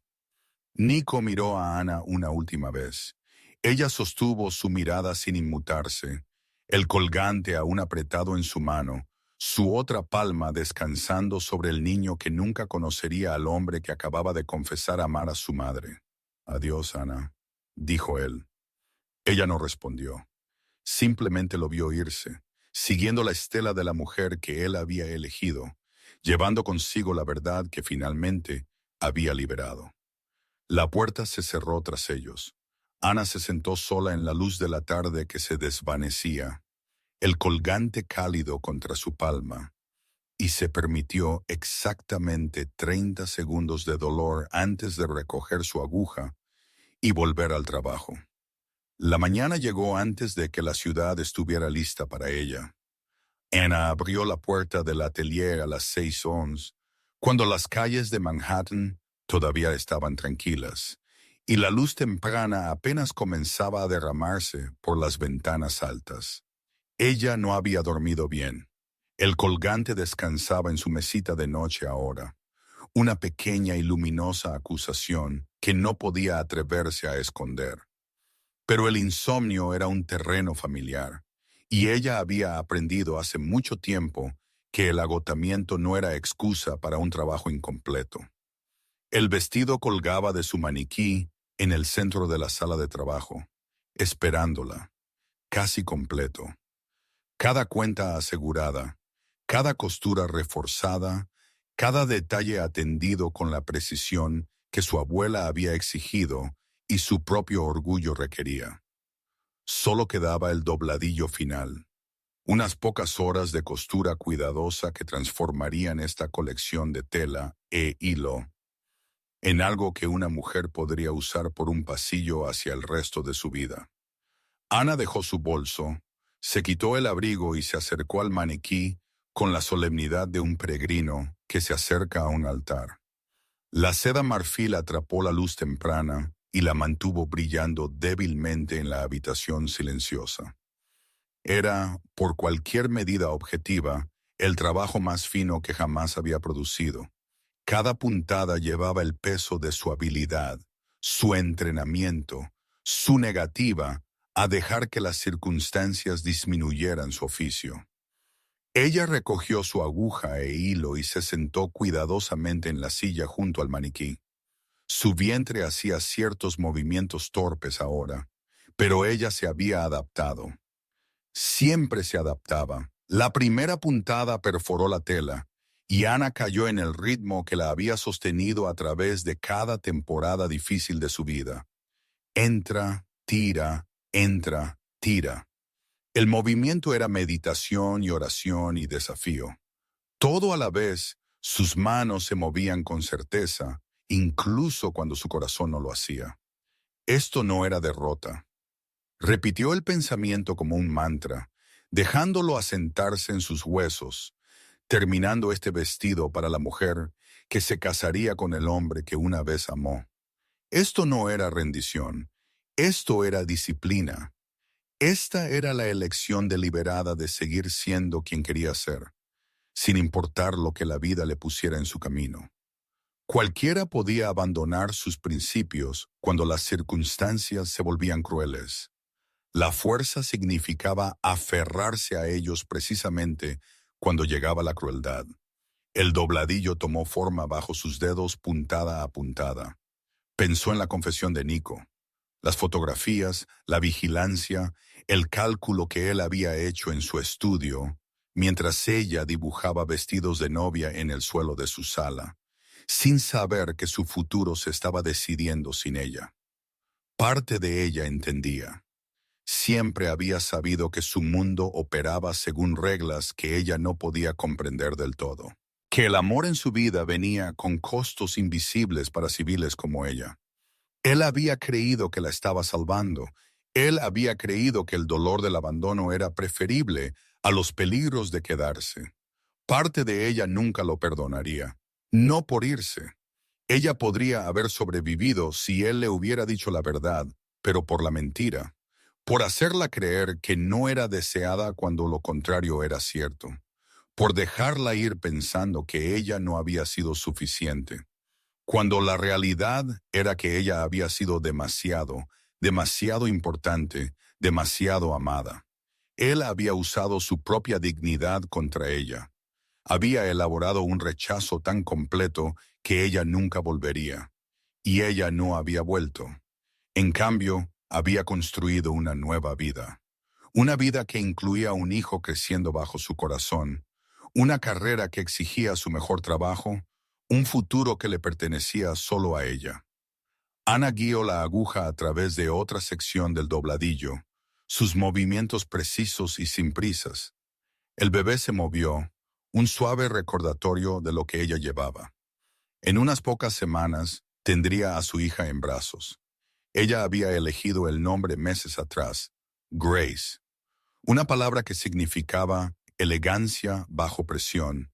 Nico miró a Ana una última vez. Ella sostuvo su mirada sin inmutarse, el colgante aún apretado en su mano, su otra palma descansando sobre el niño que nunca conocería al hombre que acababa de confesar amar a su madre. «Adiós, Ana», dijo él. Ella no respondió. Simplemente lo vio irse, siguiendo la estela de la mujer que él había elegido, llevando consigo la verdad que finalmente había liberado. La puerta se cerró tras ellos. Ana se sentó sola en la luz de la tarde que se desvanecía, el colgante cálido contra su palma, y se permitió exactamente 30 segundos de dolor antes de recoger su aguja y volver al trabajo. La mañana llegó antes de que la ciudad estuviera lista para ella. Anna abrió la puerta del atelier a las 6:11, cuando las calles de Manhattan todavía estaban tranquilas, y la luz temprana apenas comenzaba a derramarse por las ventanas altas. Ella no había dormido bien. El colgante descansaba en su mesita de noche ahora, una pequeña y luminosa acusación que no podía atreverse a esconder. Pero el insomnio era un terreno familiar, y ella había aprendido hace mucho tiempo que el agotamiento no era excusa para un trabajo incompleto. El vestido colgaba de su maniquí en el centro de la sala de trabajo, esperándola, casi completo. Cada cuenta asegurada, cada costura reforzada, cada detalle atendido con la precisión que su abuela había exigido y su propio orgullo requería. Solo quedaba el dobladillo final, unas pocas horas de costura cuidadosa que transformarían esta colección de tela e hilo en algo que una mujer podría usar por un pasillo hacia el resto de su vida. Ana dejó su bolso, se quitó el abrigo y se acercó al maniquí con la solemnidad de un peregrino que se acerca a un altar. La seda marfil atrapó la luz temprana y la mantuvo brillando débilmente en la habitación silenciosa. Era, por cualquier medida objetiva, el trabajo más fino que jamás había producido. Cada puntada llevaba el peso de su habilidad, su entrenamiento, su negativa a dejar que las circunstancias disminuyeran su oficio. Ella recogió su aguja e hilo y se sentó cuidadosamente en la silla junto al maniquí. Su vientre hacía ciertos movimientos torpes ahora, pero ella se había adaptado. Siempre se adaptaba. La primera puntada perforó la tela, y Ana cayó en el ritmo que la había sostenido a través de cada temporada difícil de su vida. Entra, tira. El movimiento era meditación y oración y desafío. Todo a la vez, sus manos se movían con certeza, incluso cuando su corazón no lo hacía. Esto no era derrota. Repitió el pensamiento como un mantra, dejándolo asentarse en sus huesos, terminando este vestido para la mujer que se casaría con el hombre que una vez amó. Esto no era rendición, esto era disciplina. Esta era la elección deliberada de seguir siendo quien quería ser, sin importar lo que la vida le pusiera en su camino. Cualquiera podía abandonar sus principios cuando las circunstancias se volvían crueles. La fuerza significaba aferrarse a ellos precisamente cuando llegaba la crueldad. El dobladillo tomó forma bajo sus dedos puntada a puntada. Pensó en la confesión de Nico, las fotografías, la vigilancia, el cálculo que él había hecho en su estudio, mientras ella dibujaba vestidos de novia en el suelo de su sala, sin saber que su futuro se estaba decidiendo sin ella. Parte de ella entendía. Siempre había sabido que su mundo operaba según reglas que ella no podía comprender del todo. Que el amor en su vida venía con costos invisibles para civiles como ella. Él había creído que la estaba salvando. Él había creído que el dolor del abandono era preferible a los peligros de quedarse. Parte de ella nunca lo perdonaría. No por irse. Ella podría haber sobrevivido si él le hubiera dicho la verdad, pero por la mentira. Por hacerla creer que no era deseada cuando lo contrario era cierto. Por dejarla ir pensando que ella no había sido suficiente, cuando la realidad era que ella había sido demasiado importante, demasiado amada. Él había usado su propia dignidad contra ella. Había elaborado un rechazo tan completo que ella nunca volvería. Y ella no había vuelto. En cambio, había construido una nueva vida. Una vida que incluía un hijo creciendo bajo su corazón, una carrera que exigía su mejor trabajo, un futuro que le pertenecía solo a ella. Ana guió la aguja a través de otra sección del dobladillo, sus movimientos precisos y sin prisas. El bebé se movió, un suave recordatorio de lo que ella llevaba. En unas pocas semanas tendría a su hija en brazos. Ella había elegido el nombre meses atrás, Grace, una palabra que significaba elegancia bajo presión,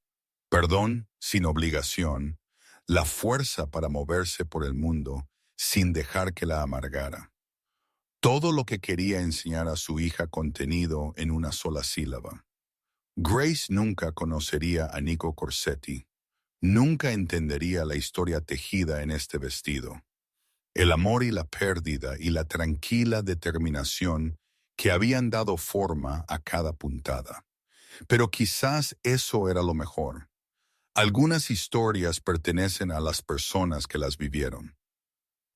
perdón sin obligación, la fuerza para moverse por el mundo sin dejar que la amargara. Todo lo que quería enseñar a su hija contenido en una sola sílaba. Grace nunca conocería a Nico Corsetti, nunca entendería la historia tejida en este vestido. El amor y la pérdida y la tranquila determinación que habían dado forma a cada puntada. Pero quizás eso era lo mejor. Algunas historias pertenecen a las personas que las vivieron,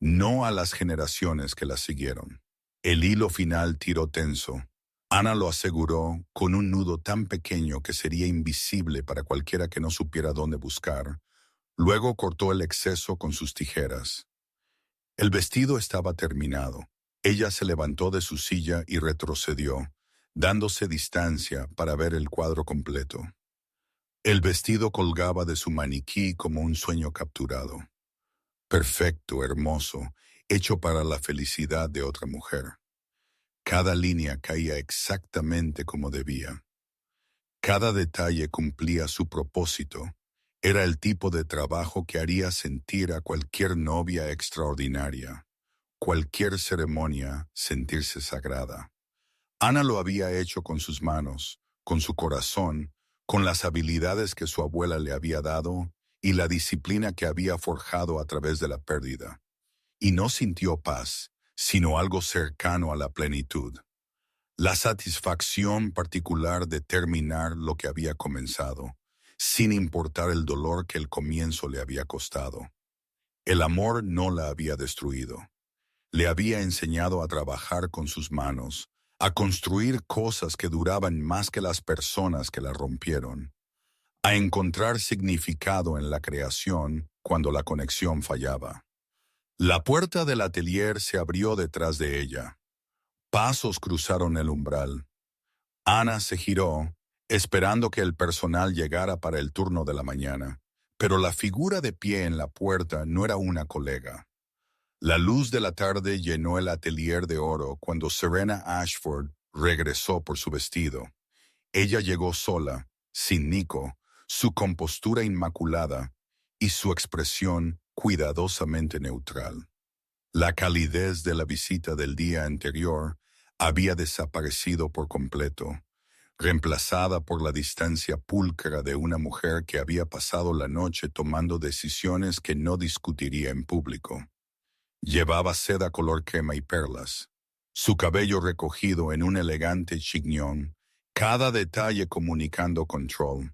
no a las generaciones que las siguieron. El hilo final tiró tenso. Ana lo aseguró con un nudo tan pequeño que sería invisible para cualquiera que no supiera dónde buscar. Luego cortó el exceso con sus tijeras. El vestido estaba terminado. Ella se levantó de su silla y retrocedió, dándose distancia para ver el cuadro completo. El vestido colgaba de su maniquí como un sueño capturado. Perfecto, hermoso, hecho para la felicidad de otra mujer. Cada línea caía exactamente como debía. Cada detalle cumplía su propósito. Era el tipo de trabajo que haría sentir a cualquier novia extraordinaria, cualquier ceremonia sentirse sagrada. Ana lo había hecho con sus manos, con su corazón, con las habilidades que su abuela le había dado y la disciplina que había forjado a través de la pérdida. Y no sintió paz, sino algo cercano a la plenitud. La satisfacción particular de terminar lo que había comenzado, sin importar el dolor que el comienzo le había costado. El amor no la había destruido. Le había enseñado a trabajar con sus manos, a construir cosas que duraban más que las personas que la rompieron, a encontrar significado en la creación cuando la conexión fallaba. La puerta del atelier se abrió detrás de ella. Pasos cruzaron el umbral. Ana se giró, esperando que el personal llegara para el turno de la mañana, pero la figura de pie en la puerta no era una colega. La luz de la tarde llenó el atelier de oro cuando Serena Ashford regresó por su vestido. Ella llegó sola, sin Nico, su compostura inmaculada y su expresión cuidadosamente neutral. La calidez de la visita del día anterior había desaparecido por completo, reemplazada por la distancia pulcra de una mujer que había pasado la noche tomando decisiones que no discutiría en público. Llevaba seda color crema y perlas, su cabello recogido en un elegante chignon, cada detalle comunicando control.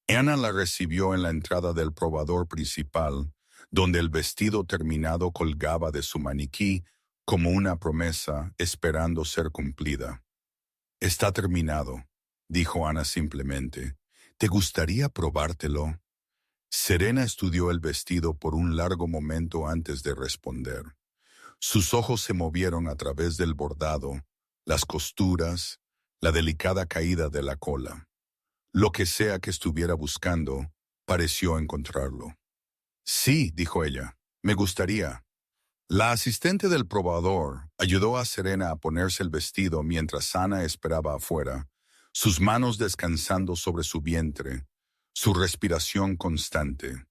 Ana la recibió en la entrada del probador principal, donde el vestido terminado colgaba de su maniquí como una promesa esperando ser cumplida. «Está terminado», dijo Ana simplemente. «¿Te gustaría probártelo?» Serena estudió el vestido por un largo momento antes de responder. Sus ojos se movieron a través del bordado, las costuras, la delicada caída de la cola. Lo que sea que estuviera buscando, pareció encontrarlo. «Sí», dijo ella, «me gustaría». La asistente del probador ayudó a Serena a ponerse el vestido mientras Ana esperaba afuera, sus manos descansando sobre su vientre, su respiración constante.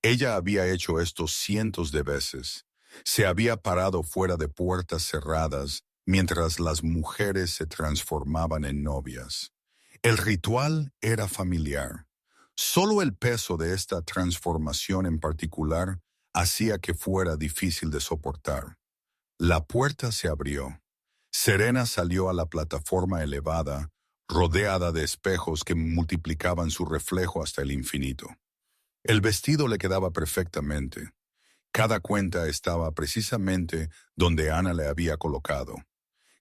Ella había hecho esto cientos de veces. Se había parado fuera de puertas cerradas mientras las mujeres se transformaban en novias. El ritual era familiar. Solo el peso de esta transformación en particular hacía que fuera difícil de soportar. La puerta se abrió. Serena salió a la plataforma elevada, rodeada de espejos que multiplicaban su reflejo hasta el infinito. El vestido le quedaba perfectamente. Cada cuenta estaba precisamente donde Ana le había colocado.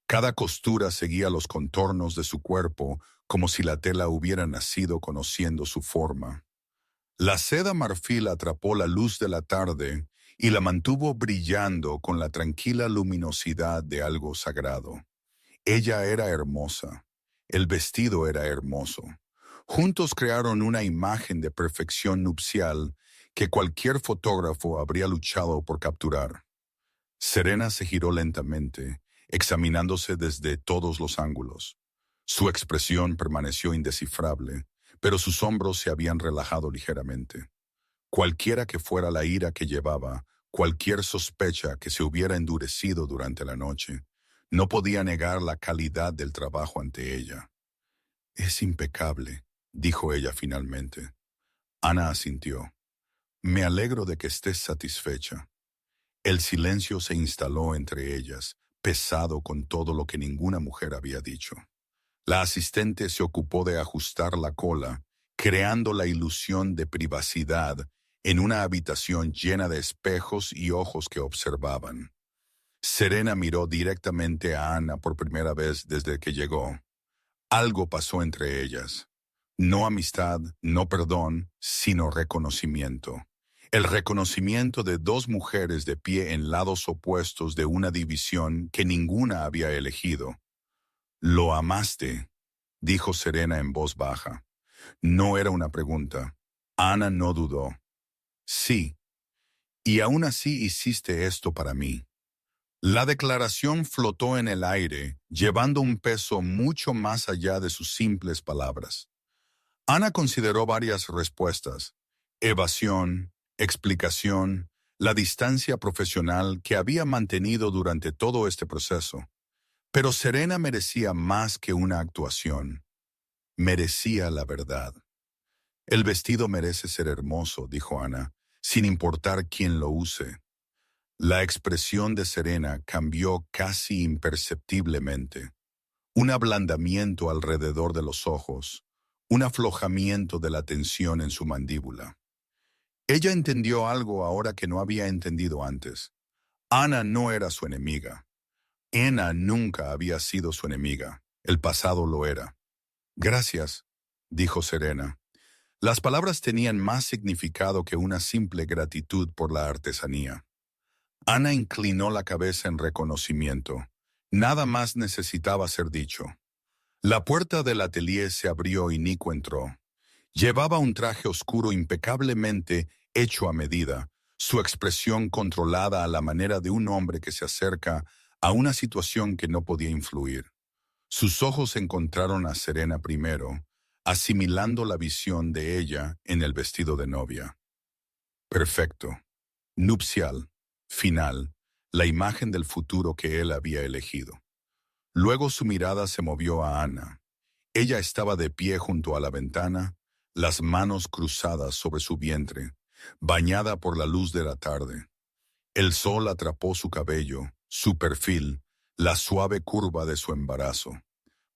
Cada costura seguía los contornos de su cuerpo como si la tela hubiera nacido conociendo su forma. La seda marfil atrapó la luz de la tarde y la mantuvo brillando con la tranquila luminosidad de algo sagrado. Ella era hermosa. El vestido era hermoso. Juntos crearon una imagen de perfección nupcial que cualquier fotógrafo habría luchado por capturar. Serena se giró lentamente, examinándose desde todos los ángulos. Su expresión permaneció indescifrable, pero sus hombros se habían relajado ligeramente. Cualquiera que fuera la ira que llevaba, cualquier sospecha que se hubiera endurecido durante la noche, no podía negar la calidad del trabajo ante ella. «Es impecable», dijo ella finalmente. Ana asintió. «Me alegro de que estés satisfecha». El silencio se instaló entre ellas, pesado con todo lo que ninguna mujer había dicho. La asistente se ocupó de ajustar la cola, creando la ilusión de privacidad en una habitación llena de espejos y ojos que observaban. Serena miró directamente a Ana por primera vez desde que llegó. Algo pasó entre ellas. No amistad, no perdón, sino reconocimiento. El reconocimiento de dos mujeres de pie en lados opuestos de una división que ninguna había elegido. «¿Lo amaste?», dijo Serena en voz baja. No era una pregunta. Ana no dudó. «Sí. Y aún así hiciste esto para mí». La declaración flotó en el aire, llevando un peso mucho más allá de sus simples palabras. Ana consideró varias respuestas: evasión, explicación, la distancia profesional que había mantenido durante todo este proceso. Pero Serena merecía más que una actuación. Merecía la verdad. «El vestido merece ser hermoso», dijo Ana, sin importar quién lo use. La expresión de Serena cambió casi imperceptiblemente. Un ablandamiento alrededor de los ojos, un aflojamiento de la tensión en su mandíbula. Ella entendió algo ahora que no había entendido antes. Ana no era su enemiga. Ana nunca había sido su enemiga. El pasado lo era. «Gracias», dijo Serena. Las palabras tenían más significado que una simple gratitud por la artesanía. Ana inclinó la cabeza en reconocimiento. Nada más necesitaba ser dicho. La puerta del atelier se abrió y Nico entró. Llevaba un traje oscuro impecablemente hecho a medida, su expresión controlada a la manera de un hombre que se acerca a una situación que no podía influir. Sus ojos encontraron a Serena primero, asimilando la visión de ella en el vestido de novia. Perfecto. Nupcial. Final. La imagen del futuro que él había elegido. Luego su mirada se movió a Ana. Ella estaba de pie junto a la ventana, las manos cruzadas sobre su vientre, bañada por la luz de la tarde. El sol atrapó su cabello, su perfil, la suave curva de su embarazo.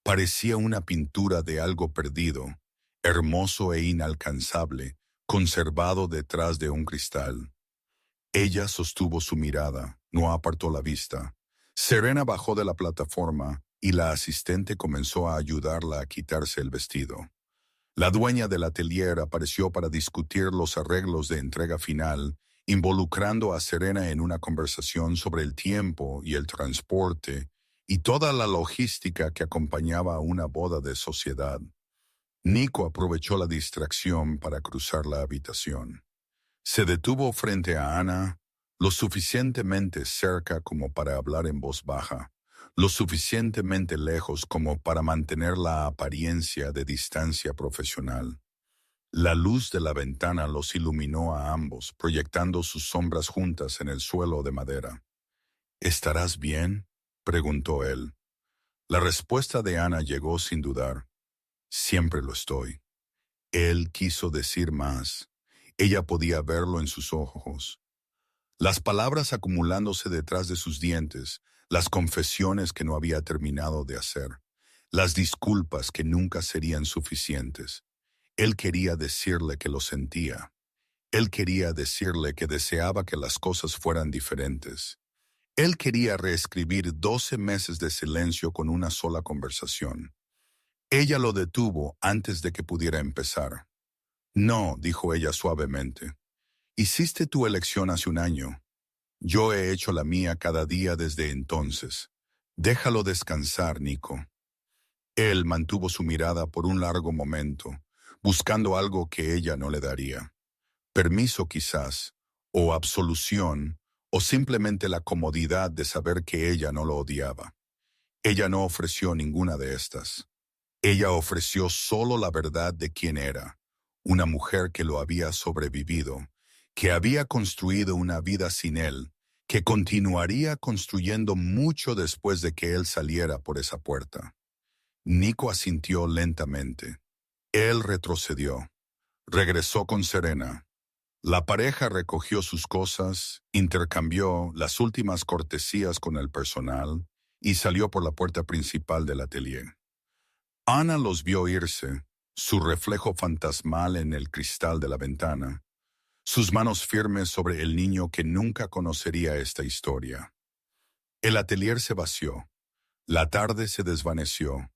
Parecía una pintura de algo perdido, hermoso e inalcanzable, conservado detrás de un cristal. Ella sostuvo su mirada, no apartó la vista. Serena bajó de la plataforma y la asistente comenzó a ayudarla a quitarse el vestido. La dueña del atelier apareció para discutir los arreglos de entrega final, involucrando a Serena en una conversación sobre el tiempo y el transporte y toda la logística que acompañaba a una boda de sociedad. Nico aprovechó la distracción para cruzar la habitación. Se detuvo frente a Ana, lo suficientemente cerca como para hablar en voz baja, lo suficientemente lejos como para mantener la apariencia de distancia profesional. La luz de la ventana los iluminó a ambos, proyectando sus sombras juntas en el suelo de madera. «¿Estarás bien?», preguntó él. La respuesta de Ana llegó sin dudar. «Siempre lo estoy». Él quiso decir más. Ella podía verlo en sus ojos. Las palabras acumulándose detrás de sus dientes, las confesiones que no había terminado de hacer, las disculpas que nunca serían suficientes. Él quería decirle que lo sentía. Él quería decirle que deseaba que las cosas fueran diferentes. Él quería reescribir 12 meses de silencio con una sola conversación. Ella lo detuvo antes de que pudiera empezar. «No», dijo ella suavemente. «Hiciste tu elección hace un año. Yo he hecho la mía cada día desde entonces. Déjalo descansar, Nico». Él mantuvo su mirada por un largo momento, buscando algo que ella no le daría. Permiso quizás, o absolución, o simplemente la comodidad de saber que ella no lo odiaba. Ella no ofreció ninguna de estas. Ella ofreció solo la verdad de quién era, una mujer que lo había sobrevivido, que había construido una vida sin él, que continuaría construyendo mucho después de que él saliera por esa puerta. Nico asintió lentamente. Él retrocedió. Regresó con Serena. La pareja recogió sus cosas, intercambió las últimas cortesías con el personal y salió por la puerta principal del atelier. Ana los vio irse, su reflejo fantasmal en el cristal de la ventana, sus manos firmes sobre el niño que nunca conocería esta historia. El atelier se vació, la tarde se desvaneció,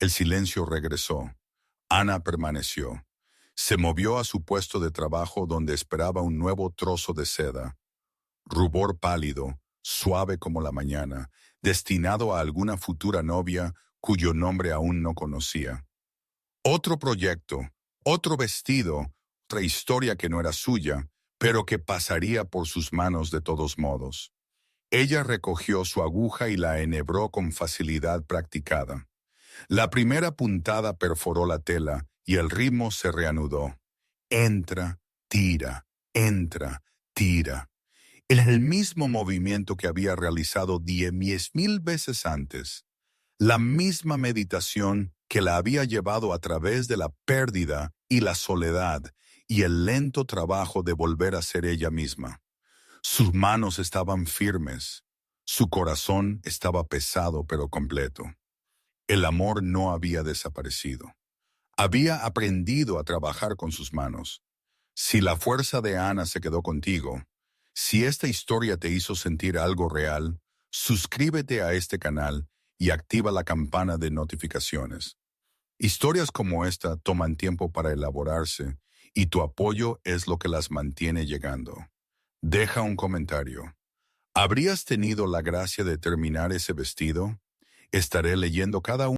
el silencio regresó. Ana permaneció. Se movió a su puesto de trabajo donde esperaba un nuevo trozo de seda, rubor pálido, suave como la mañana, destinado a alguna futura novia cuyo nombre aún no conocía. Otro proyecto, otro vestido, otra historia que no era suya, pero que pasaría por sus manos de todos modos. Ella recogió su aguja y la enhebró con facilidad practicada. La primera puntada perforó la tela y el ritmo se reanudó. Entra, tira, entra, tira. El mismo movimiento que había realizado 10.000 veces antes. La misma meditación que la había llevado a través de la pérdida y la soledad y el lento trabajo de volver a ser ella misma. Sus manos estaban firmes. Su corazón estaba pesado pero completo. El amor no había desaparecido. Había aprendido a trabajar con sus manos. Si la fuerza de Ana se quedó contigo, si esta historia te hizo sentir algo real, suscríbete a este canal y activa la campana de notificaciones. Historias como esta toman tiempo para elaborarse y tu apoyo es lo que las mantiene llegando. Deja un comentario. ¿Habrías tenido la gracia de terminar ese vestido? Estaré leyendo cada uno.